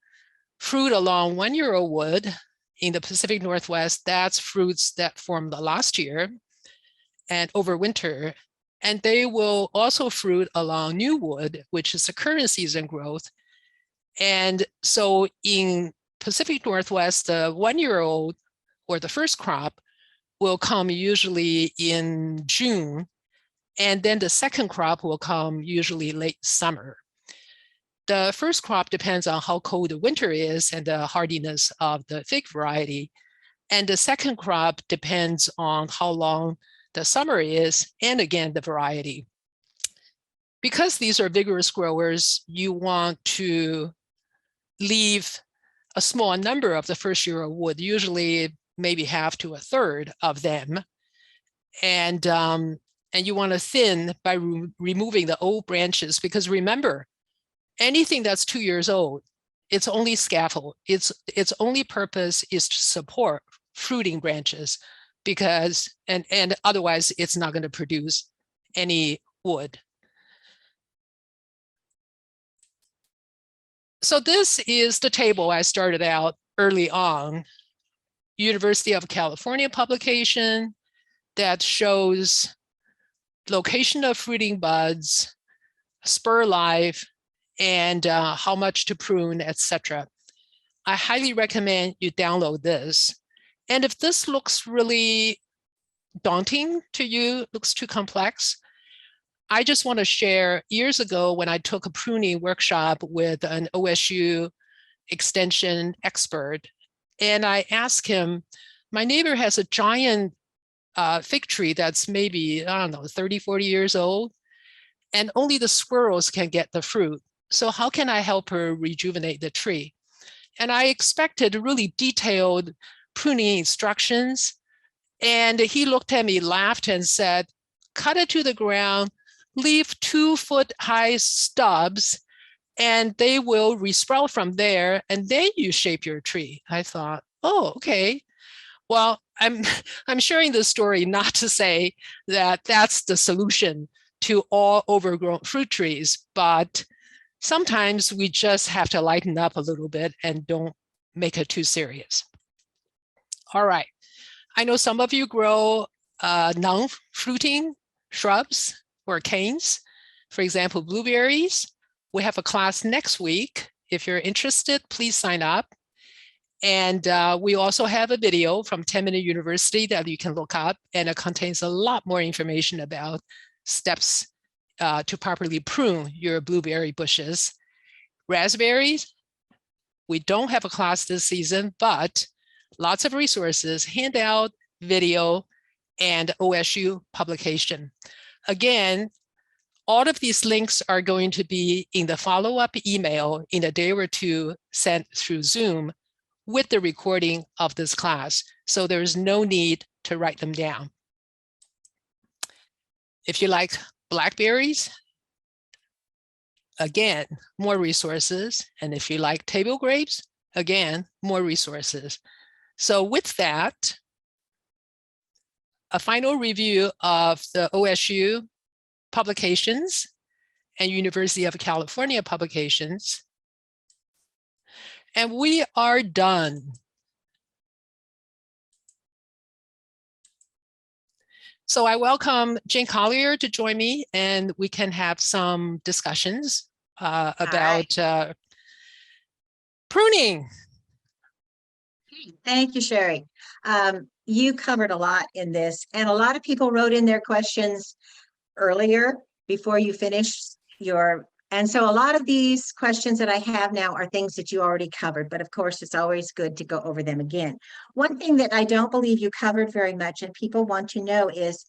A: fruit along 1-year-old wood in the Pacific Northwest. That's fruits that formed last year and over winter. And they will also fruit along new wood, which is the current season growth. And so in Pacific Northwest, the 1-year-old or the first crop will come usually in June. And then the second crop will come usually late summer. The first crop depends on how cold the winter is and the hardiness of the fig variety. And the second crop depends on how long the summer is, and again, the variety. Because these are vigorous growers, you want to leave a small number of the first-year-old wood, usually maybe half to a third of them. And you want to thin by removing the old branches, because remember, anything that's 2 years old, it's only scaffold. Its only purpose is to support fruiting branches, because and otherwise it's not going to produce any wood. So this is the table I started out early on, University of California publication that shows location of fruiting buds, spur life, and how much to prune, etc. I highly recommend you download this. And if this looks really daunting to you, looks too complex, I just want to share, years ago when I took a pruning workshop with an OSU extension expert, and I asked him, my neighbor has a giant fig tree that's maybe, I don't know, 30, 40 years old, and only the squirrels can get the fruit. So how can I help her rejuvenate the tree? And I expected really detailed pruning instructions. And he looked at me, laughed, and said, cut it to the ground, leave 2-foot high stubs, and they will resprout from there, and then you shape your tree. I thought, oh, okay. Well, I'm sharing this story not to say that that's the solution to all overgrown fruit trees, but sometimes we just have to lighten up a little bit and don't make it too serious. All right. I know some of you grow non-fruiting shrubs or canes, for example, blueberries. We have a class next week. If you're interested, please sign up. And we also have a video from 10-Minute University that you can look up, and it contains a lot more information about steps to properly prune your blueberry bushes. Raspberries, we don't have a class this season, but lots of resources, handout, video, and OSU publication. Again, all of these links are going to be in the follow-up email in a day or two sent through Zoom with the recording of this class. So there's no need to write them down. If you like blackberries, again, more resources. And if you like table grapes, again, more resources. So with that, a final review of the OSU publications and University of California publications. And we are done. So I welcome Jane Collier to join me, and we can have some discussions about pruning.
B: Thank you, Sherry. You covered a lot in this, and a lot of people wrote in their questions earlier before you finished your, and so a lot of these questions that I have now are things that you already covered, but of course it's always good to go over them again. One thing that I don't believe you covered very much and people want to know is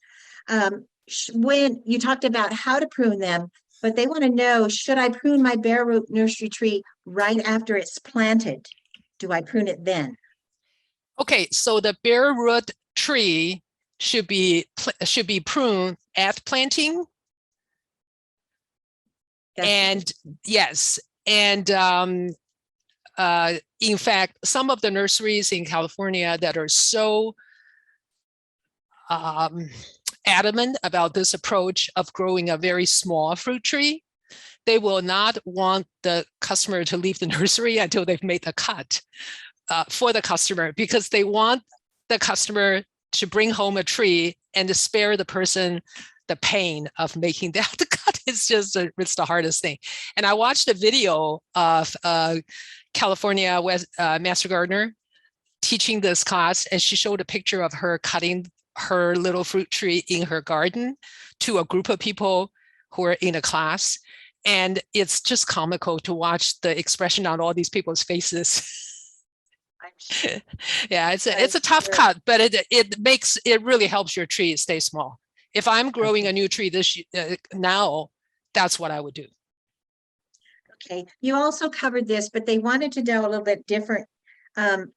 B: when you talked about how to prune them, but they want to know, should I prune my bare root nursery tree right after it's planted? Do I prune it then?
A: Okay, so the bare root tree should be pruned at planting. And yes, and in fact, some of the nurseries in California that are so adamant about this approach of growing a very small fruit tree, they will not want the customer to leave the nursery until they've made the cut for the customer, because they want the customer to bring home a tree and to spare the person the pain of making that cut. It's just, it's the hardest thing. And I watched a video of California Master Gardener teaching this class, and she showed a picture of her cutting her little fruit tree in her garden to a group of people who are in a class. And it's just comical to watch the expression on all these people's faces. Yeah, it's a tough cut, but it really helps your tree stay small. If I'm growing a new tree now, that's what I would do.
B: Okay, you also covered this, but they wanted to know a little bit different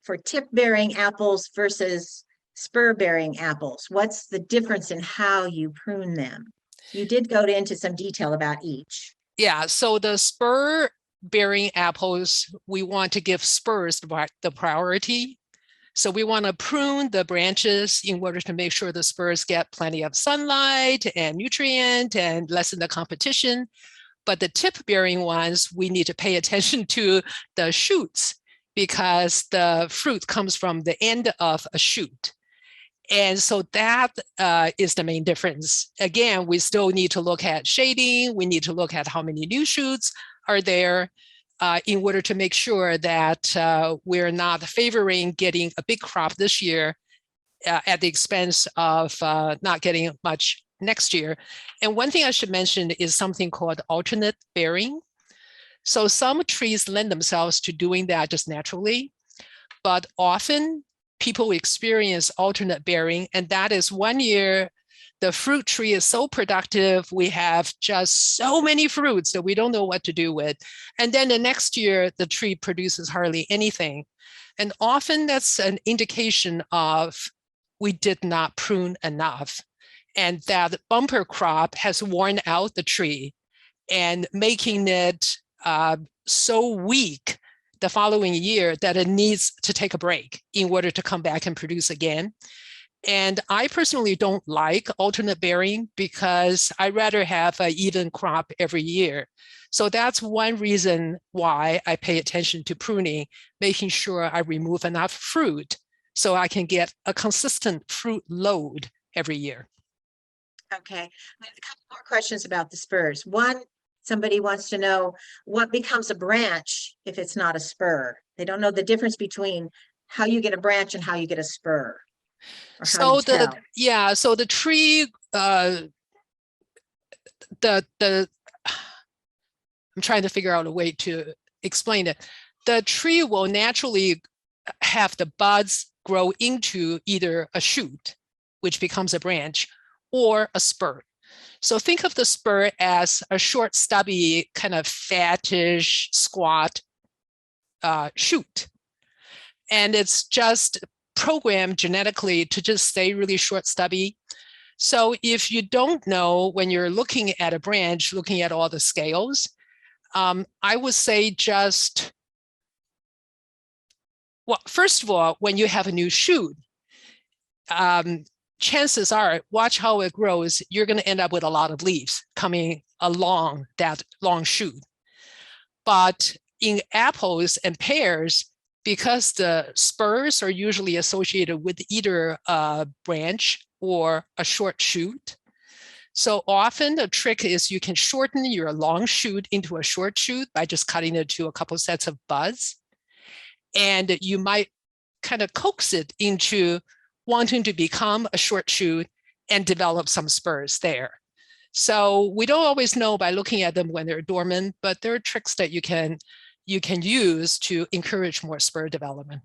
B: for tip-bearing apples versus spur-bearing apples. What's the difference in how you prune them? You did go into some detail about each.
A: Yeah, so the spur-bearing apples, we want to give spurs the priority. So we want to prune the branches in order to make sure the spurs get plenty of sunlight and nutrient and lessen the competition. But the tip-bearing ones, we need to pay attention to the shoots, because the fruit comes from the end of a shoot. And so that is the main difference. Again, we still need to look at shading. We need to look at how many new shoots are there in order to make sure that we're not favoring getting a big crop this year at the expense of not getting much next year. And one thing I should mention is something called alternate bearing. So some trees lend themselves to doing that just naturally, but often people experience alternate bearing, and that is 1 year the fruit tree is so productive, we have just so many fruits that we don't know what to do with. And then the next year, the tree produces hardly anything. And often that's an indication of we did not prune enough. And that bumper crop has worn out the tree and making it so weak the following year that it needs to take a break in order to come back and produce again. And I personally don't like alternate bearing because I'd rather have an even crop every year. So that's one reason why I pay attention to pruning, making sure I remove enough fruit so I can get a consistent fruit load every year.
B: Okay, I have a couple more questions about the spurs. One, somebody wants to know what becomes a branch if it's not a spur. They don't know the difference between how you get a branch and how you get a spur. Or how you tell.
A: So the tree, I'm trying to figure out a way to explain it. The tree will naturally have the buds grow into either a shoot, which becomes a branch, or a spur. So think of the spur as a short, stubby, kind of fattish, squat shoot. And it's just programmed genetically to just stay really short, stubby. So if you don't know when you're looking at a branch, looking at all the scales, I would say just, well, first of all, when you have a new shoot, chances are, watch how it grows, you're going to end up with a lot of leaves coming along that long shoot. But in apples and pears, because the spurs are usually associated with either a branch or a short shoot. So often the trick is you can shorten your long shoot into a short shoot by just cutting it to a couple sets of buds. And you might kind of coax it into wanting to become a short shoot and develop some spurs there. So we don't always know by looking at them when they're dormant, but there are tricks that you can use to encourage more spur development.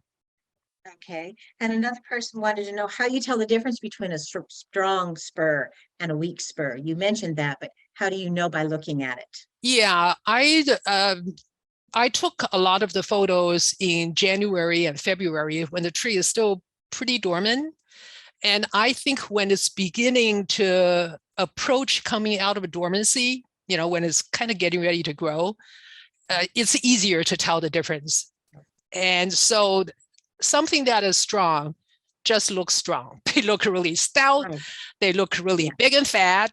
B: Okay, and another person wanted to know how you tell the difference between a strong spur and a weak spur. You mentioned that, but how do you know by looking at it?
A: Yeah, I took a lot of the photos in January and February when the tree is still pretty dormant. And I think when it's beginning to approach coming out of a dormancy, when it's kind of getting ready to grow, it's easier to tell the difference. And so something that is strong just looks strong. They look really stout. Right. They look really big and fat.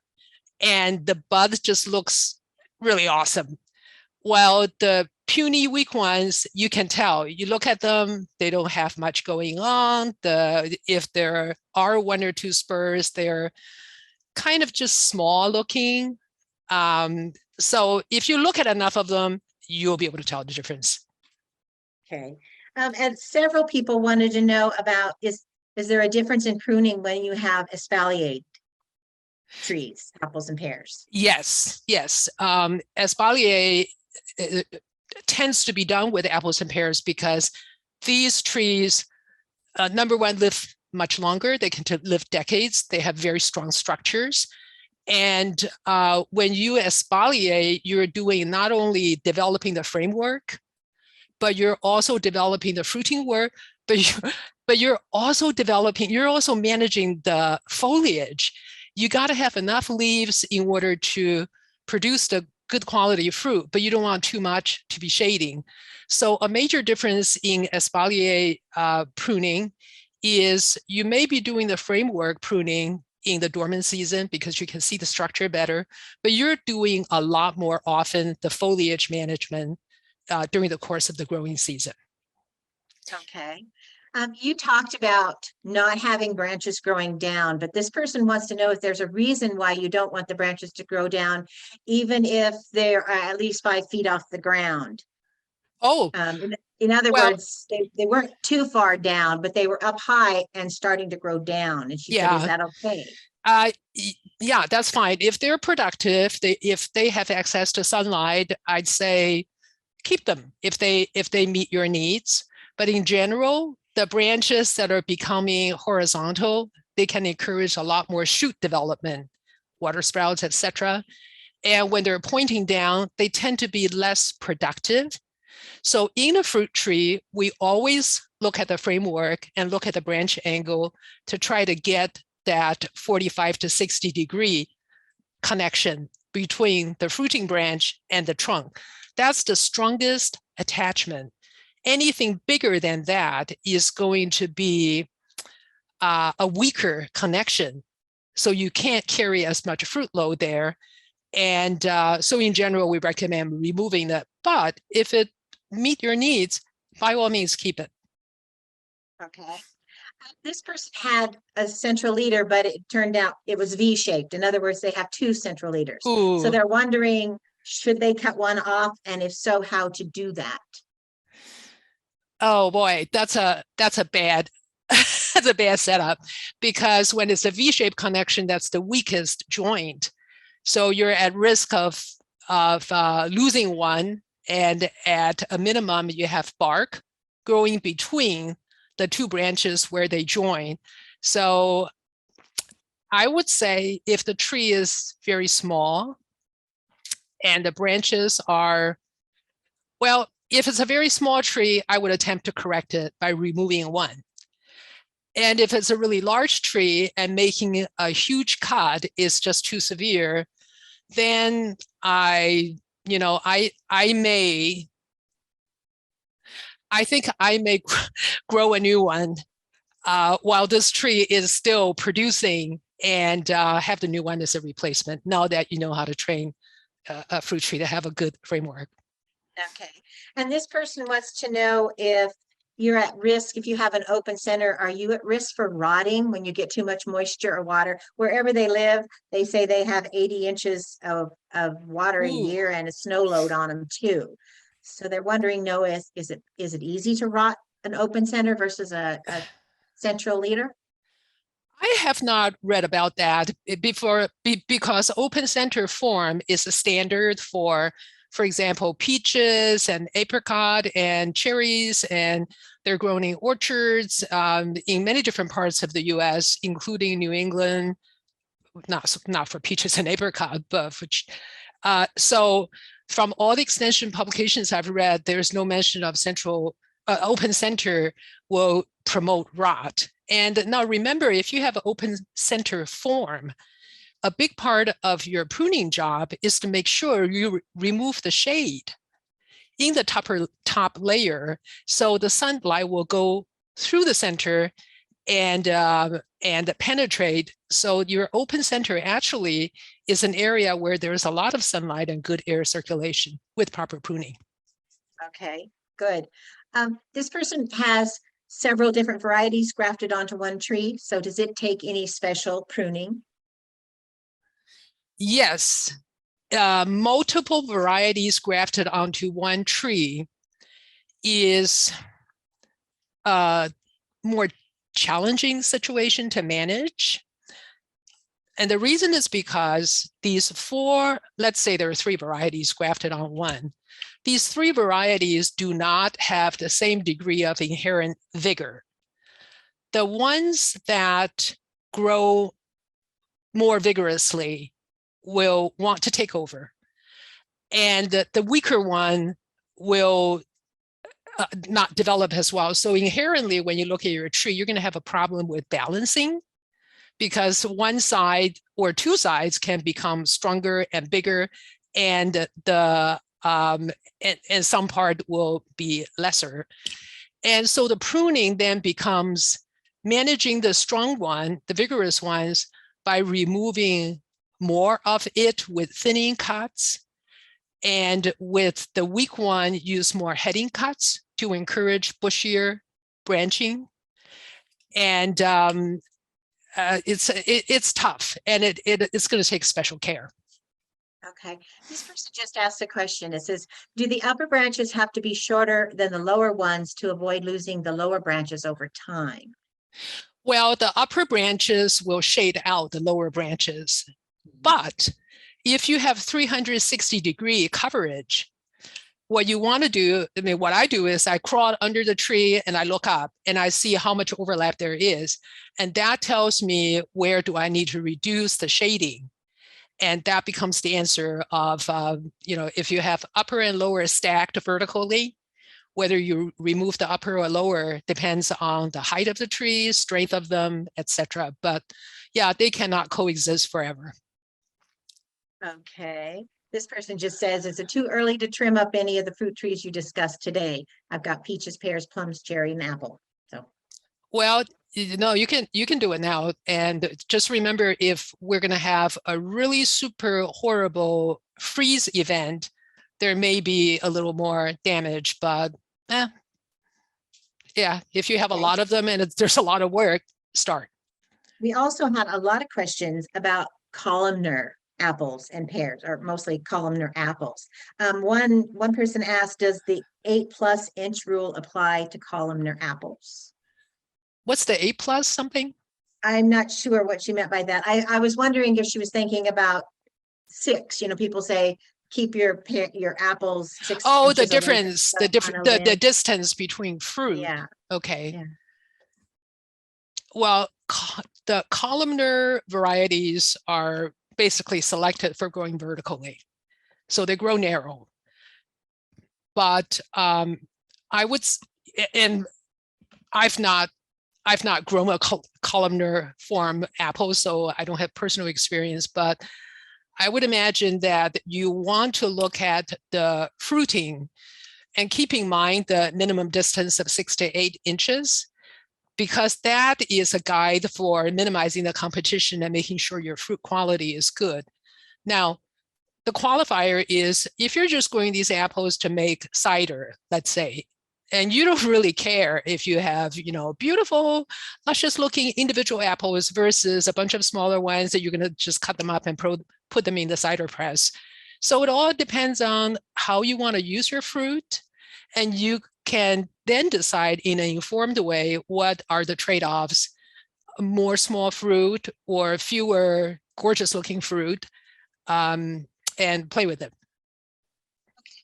A: And the bud just looks really awesome. While the puny weak ones, you can tell. You look at them, they don't have much going on. If there are one or two spurs, they're kind of just small looking. So if you look at enough of them, you'll be able to tell the difference.
B: Okay. And several people wanted to know about, is there a difference in pruning when you have espalier trees, apples and pears?
A: Yes. Espalier tends to be done with apples and pears because these trees, number one, live much longer. They can live decades. They have very strong structures. And when you espalier, you're doing not only developing the framework, but you're also developing the fruiting work, but you're also managing the foliage. You got to have enough leaves in order to produce the good quality fruit, but you don't want too much to be shading. So a major difference in espalier pruning is you may be doing the framework pruning in the dormant season because you can see the structure better, but you're doing a lot more often the foliage management during the course of the growing season.
B: Okay. You talked about not having branches growing down, but this person wants to know if there's a reason why you don't want the branches to grow down, even if they're at least 5 feet off the ground.
A: Oh,
B: in other words, they weren't too far down, but they were up high and starting to grow down. And she said, is that okay?
A: Yeah, that's fine. If they're productive, if they have access to sunlight, I'd say keep them if they meet your needs. But in general, the branches that are becoming horizontal, they can encourage a lot more shoot development, water sprouts, etc. And when they're pointing down, they tend to be less productive. So in a fruit tree, we always look at the framework and look at the branch angle to try to get that 45 to 60 degree connection between the fruiting branch and the trunk. That's the strongest attachment. Anything bigger than that is going to be a weaker connection. So you can't carry as much fruit load there. And so in general, we recommend removing that. But if it meet your needs, by all means, keep it.
B: Okay. This person had a central leader, but it turned out it was V-shaped. In other words, they have two central leaders. So
A: Ooh,
B: they're wondering, should they cut one off? And if so, how to do that?
A: oh boy, that's a bad that's a bad setup, because when it's a V-shaped connection, that's the weakest joint. So you're at risk of losing one, and at a minimum, you have bark growing between the two branches where they join. So I would say if the tree is very small and the branches are, well, if it's a very small tree, I would attempt to correct it by removing one. And if it's a really large tree and making a huge cut is just too severe, then I think I may grow a new one while this tree is still producing, and have the new one as a replacement, now that you know how to train a fruit tree to have a good framework.
B: Okay. And this person wants to know if you're at risk, if you have an open center, are you at risk for rotting when you get too much moisture or water? Wherever they live, they say they have 80 inches of water a
A: Ooh.
B: year and a snow load on them too. So they're wondering, no, is it easy to rot an open center versus a central leader?
A: I have not read about that because open center form is a standard for example, peaches and apricot and cherries, and they're grown in orchards in many different parts of the US, including New England, not for peaches and apricot, but for, so from all the extension publications I've read, there's no mention of open center will promote rot. And now remember, if you have an open center form, a big part of your pruning job is to make sure you remove the shade in the top layer, so the sunlight will go through the center and penetrate. So your open center actually is an area where there's a lot of sunlight and good air circulation with proper pruning.
B: Okay, good. This person has several different varieties grafted onto one tree. So does it take any special pruning?
A: Yes, multiple varieties grafted onto one tree is a more challenging situation to manage. And the reason is because these let's say there are 3 varieties grafted on one. These 3 varieties do not have the same degree of inherent vigor. The ones that grow more vigorously will want to take over, and the weaker one will not develop as well. So inherently, when you look at your tree, you're going to have a problem with balancing, because one side or 2 sides can become stronger and bigger, and and some part will be lesser. And so the pruning then becomes managing the strong one, the vigorous ones, by removing more of it with thinning cuts, and with the weak one, use more heading cuts to encourage bushier branching. And it's tough, and it's going to take special care.
B: Okay, this person just asked a question. It says, do the upper branches have to be shorter than the lower ones to avoid losing the lower branches over time?
A: Well, the upper branches will shade out the lower branches, but if you have 360-degree coverage, what you want to do, what I do is I crawl under the tree and I look up and I see how much overlap there is. And that tells me where do I need to reduce the shading. And that becomes the answer of, if you have upper and lower stacked vertically, whether you remove the upper or lower depends on the height of the trees, strength of them, etc. But yeah, they cannot coexist forever.
B: Okay. This person just says, is it too early to trim up any of the fruit trees you discussed today? I've got peaches, pears, plums, cherry, and apple. So,
A: well, you can do it now. And just remember, if we're going to have a really super horrible freeze event, there may be a little more damage, but yeah, if you have a lot of them and there's a lot of work, start.
B: We also had a lot of questions about columnar apples and pears, or mostly columnar apples. One person asked, does the 8+ inch rule apply to columnar apples?
A: What's the 8+ something?
B: I'm not sure what she meant by that. I was wondering if she was thinking about 6. People say keep your apples 6
A: Oh, the
B: inches away
A: difference,
B: from
A: the distance between fruit.
B: Yeah.
A: Okay.
B: Yeah.
A: Well, the columnar varieties are basically selected for growing vertically. So they grow narrow. But I would, and I've not grown a columnar form apple, so I don't have personal experience, but I would imagine that you want to look at the fruiting and keep in mind the minimum distance of 6 to 8 inches, because that is a guide for minimizing the competition and making sure your fruit quality is good. Now, the qualifier is if you're just growing these apples to make cider, let's say, and you don't really care if you have, beautiful, luscious looking individual apples versus a bunch of smaller ones that you're going to just cut them up and put them in the cider press. So it all depends on how you want to use your fruit. And you can then decide in an informed way, what are the trade-offs, more small fruit or fewer gorgeous looking fruit, and play with it.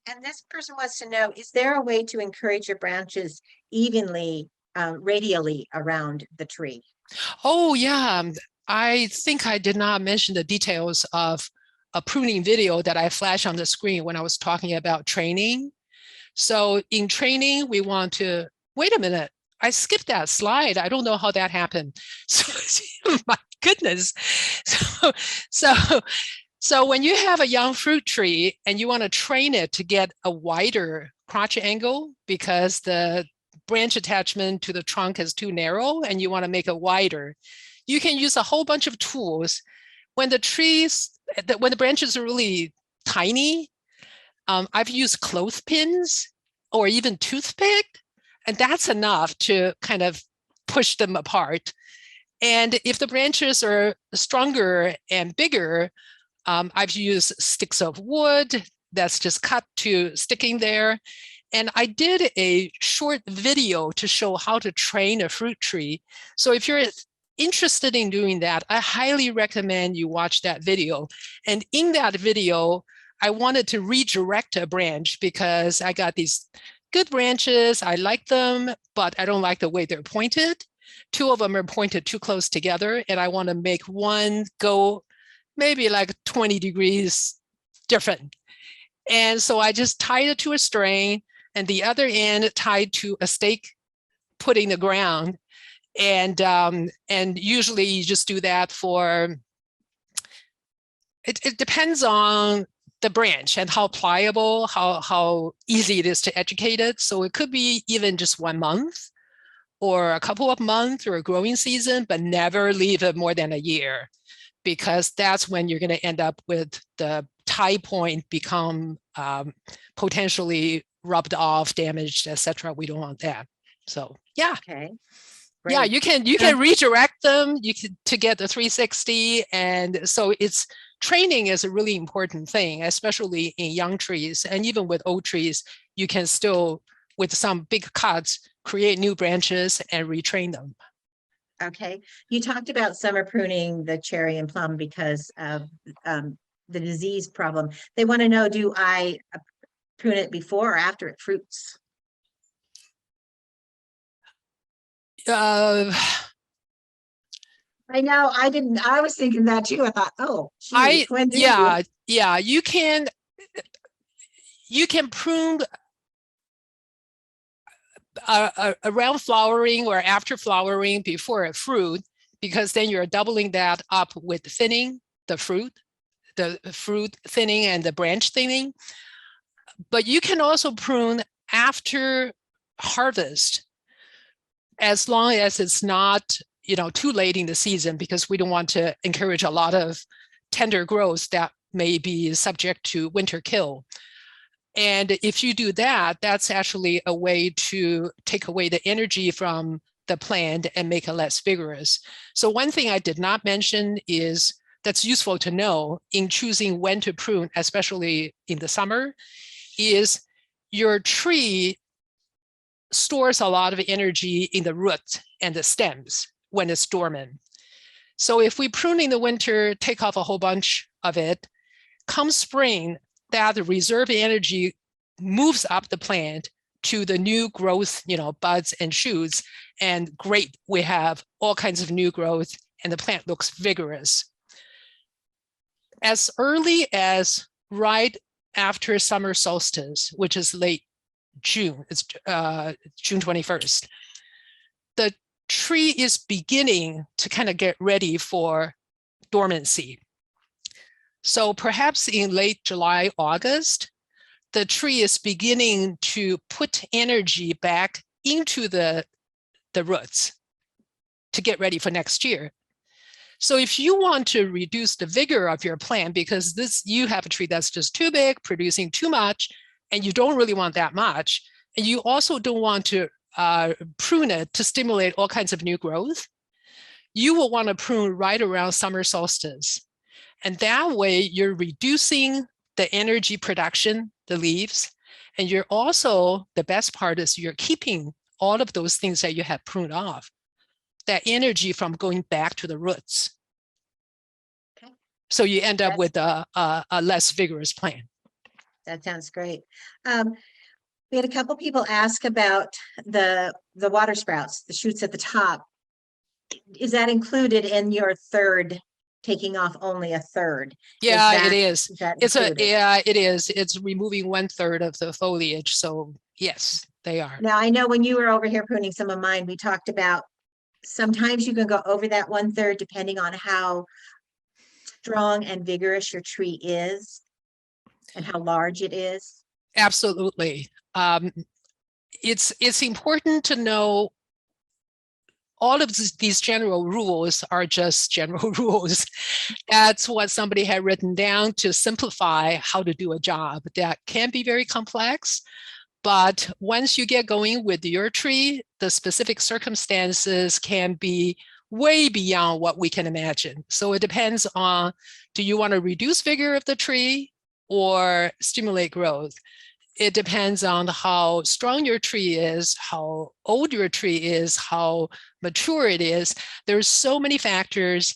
B: And this person wants to know, is there a way to encourage your branches evenly, radially around the tree?
A: Oh, yeah. I think I did not mention the details of a pruning video that I flashed on the screen when I was talking about training. So in training, we want to, wait a minute, I skipped that slide. I don't know how that happened. So, my goodness. So when you have a young fruit tree and you want to train it to get a wider crotch angle because the branch attachment to the trunk is too narrow and you want to make it wider, you can use a whole bunch of tools. When the branches are really tiny, I've used clothespins or even toothpick, and that's enough to kind of push them apart. And if the branches are stronger and bigger, I've used sticks of wood that's just cut to sticking there. And I did a short video to show how to train a fruit tree. So if you're interested in doing that, I highly recommend you watch that video. And in that video, I wanted to redirect a branch because I got these good branches. I like them, but I don't like the way they're pointed. 2 of them are pointed too close together, and I want to make one go maybe like 20 degrees different. And so I just tied it to a string and the other end tied to a stake put in the ground. And usually you just do that for, it depends on the branch and how pliable, how easy it is to educate it. So it could be even just 1 month or a couple of months or a growing season, but never leave it more than a year, because that's when you're going to end up with the tie point become potentially rubbed off, damaged, etc. We don't want that. So yeah.
B: Okay.
A: Great. Yeah, you can redirect them. You can to get the 360, and so it's training is a really important thing, especially in young trees, and even with old trees, you can still, with some big cuts, create new branches and retrain them.
B: Okay, you talked about summer pruning the cherry and plum because of the disease problem. They want to know, do I prune it before or after it fruits?
A: I
B: know, I was thinking that too. I thought, oh, geez,
A: yeah, you can prune around flowering or after flowering before a fruit, because then you're doubling that up with thinning the fruit thinning and the branch thinning. But you can also prune after harvest, as long as it's not, too late in the season, because we don't want to encourage a lot of tender growth that may be subject to winter kill. And if you do that, that's actually a way to take away the energy from the plant and make it less vigorous. So one thing I did not mention is that's useful to know in choosing when to prune, especially in the summer, is your tree stores a lot of energy in the roots and the stems when it's dormant. So if we prune in the winter, take off a whole bunch of it, come spring, that reserve energy moves up the plant to the new growth, buds and shoots, and great, we have all kinds of new growth and the plant looks vigorous. As early as right after summer solstice, which is late June, it's June 21st, the tree is beginning to kind of get ready for dormancy. So perhaps in late July, August, the tree is beginning to put energy back into the roots to get ready for next year. So if you want to reduce the vigor of your plant, because you have a tree that's just too big, producing too much, and you don't really want that much, and you also don't want to prune it to stimulate all kinds of new growth, you will want to prune right around summer solstice. And that way you're reducing the energy production, the leaves, and you're also, the best part is you're keeping all of those things that you have pruned off, that energy from going back to the roots.
B: Okay.
A: So you end up with a less vigorous plant.
B: That sounds great. We had a couple people ask about the water sprouts, the shoots at the top. Is that included in your third, taking off only a third?
A: Yeah, it is.
B: It
A: is. It's removing 1/3 of the foliage. So yes, they are.
B: Now I know when you were over here pruning some of mine, we talked about sometimes you can go over that 1/3 depending on how strong and vigorous your tree is and how large it is.
A: Absolutely. It's important to know all of these general rules are just general rules. That's what somebody had written down to simplify how to do a job that can be very complex. But once you get going with your tree, the specific circumstances can be way beyond what we can imagine. So it depends on, do you want to reduce vigor of the tree or stimulate growth? It depends on how strong your tree is, how old your tree is, how mature it is. There's so many factors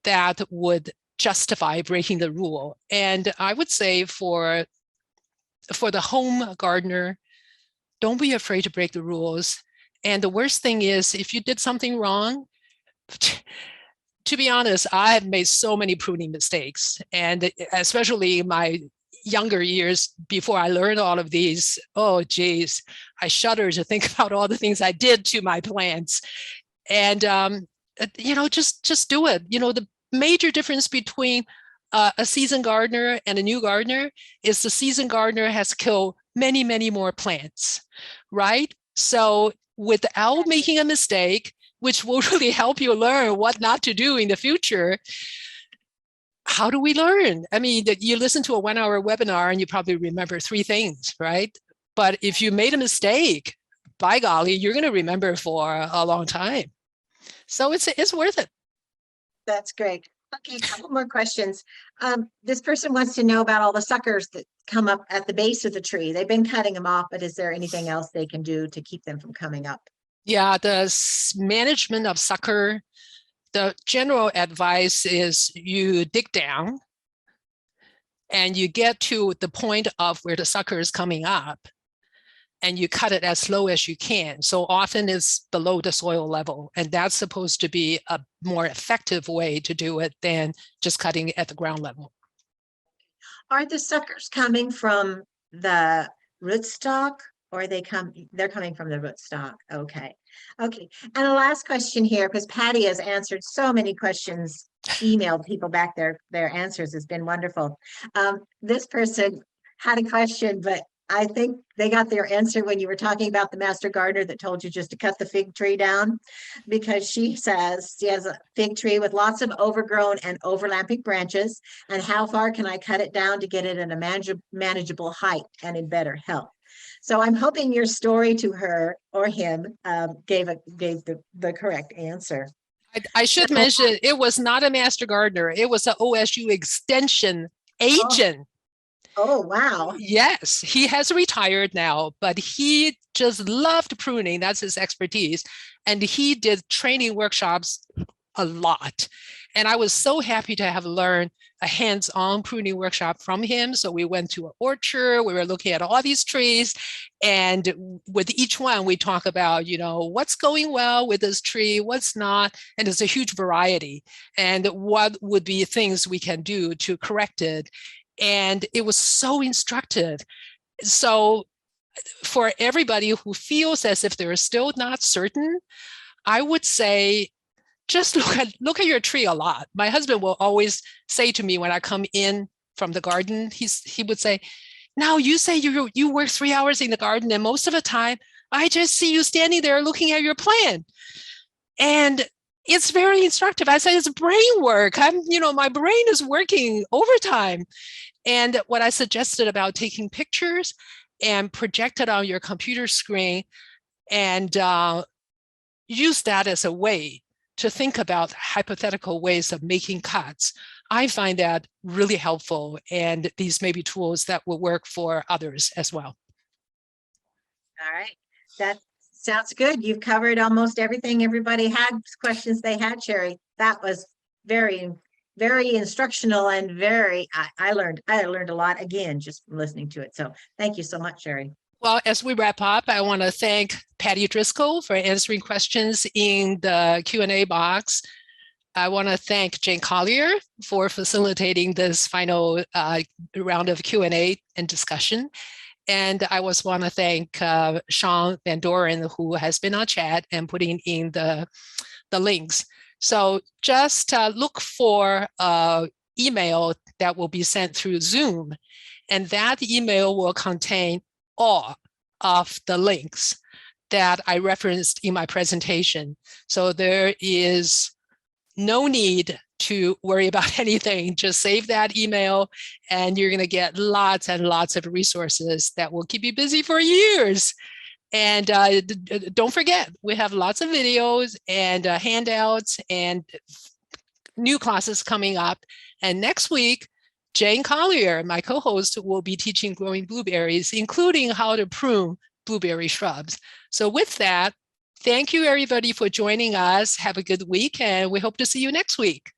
A: that would justify breaking the rule. And I would say for the home gardener, don't be afraid to break the rules. And the worst thing is, if you did something wrong, to be honest, I have made so many pruning mistakes. And especially my younger years before I learned all of these, oh geez, I shudder to think about all the things I did to my plants. And just do it. The major difference between a seasoned gardener and a new gardener is the seasoned gardener has killed many, many more plants, right? So without making a mistake, which will really help you learn what not to do in the future, how do we learn? I mean, you listen to a 1-hour webinar and you probably remember 3 things, right? But if you made a mistake, by golly, you're going to remember for a long time. So it's worth it.
B: That's great. Okay, a couple more questions. This person wants to know about all the suckers that come up at the base of the tree. They've been cutting them off, but is there anything else they can do to keep them from coming up?
A: Yeah, the management of sucker, the general advice is you dig down and you get to the point of where the sucker is coming up and you cut it as slow as you can. So often it's below the soil level, and that's supposed to be a more effective way to do it than just cutting at the ground level.
B: Are the suckers coming from the rootstock Or they're coming from the rootstock. Okay. Okay. And the last question here, because Patty has answered so many questions, emailed people back their answers has been wonderful. This person had a question, but I think they got their answer when you were talking about the master gardener that told you just to cut the fig tree down, because she says she has a fig tree with lots of overgrown and overlapping branches. And how far can I cut it down to get it in a manageable height and in better health? So I'm hoping your story to her or him gave the correct answer.
A: I should mention it was not a master gardener. It was an OSU extension agent.
B: Oh, wow.
A: Yes, he has retired now, but he just loved pruning. That's his expertise. And he did training workshops a lot. And I was so happy to have learned a hands-on pruning workshop from him. So we went to an orchard, we were looking at all these trees, and with each one we talk about, what's going well with this tree, what's not, and there's a huge variety, and what would be things we can do to correct it. And it was so instructive. So for everybody who feels as if they're still not certain, I would say, just look at your tree a lot. My husband will always say to me when I come in from the garden, he would say, now you say you work 3 hours in the garden, and most of the time I just see you standing there looking at your plant. And it's very instructive. I say it's brain work. My brain is working overtime. And what I suggested about taking pictures and project it on your computer screen and use that as a way to think about hypothetical ways of making cuts, I find that really helpful. And these may be tools that will work for others as well.
B: All right. That sounds good. You've covered almost everything everybody had questions they had, Sherry. That was very, very instructional and I learned a lot again, just listening to it. So thank you so much, Sherry.
A: Well, as we wrap up, I want to thank Patty Driscoll for answering questions in the Q&A box. I want to thank Jane Collier for facilitating this final round of Q&A and discussion. And I also want to thank Sean Van Doren, who has been on chat and putting in the links. So just look for an email that will be sent through Zoom, and that email will contain all of the links that I referenced in my presentation. So there is no need to worry about anything. Just save that email and you're going to get lots and lots of resources that will keep you busy for years. And don't forget, we have lots of videos and handouts and new classes coming up. And next week, Jane Collier, my co-host, will be teaching growing blueberries, including how to prune blueberry shrubs. So with that, thank you everybody for joining us. Have a good week, and we hope to see you next week.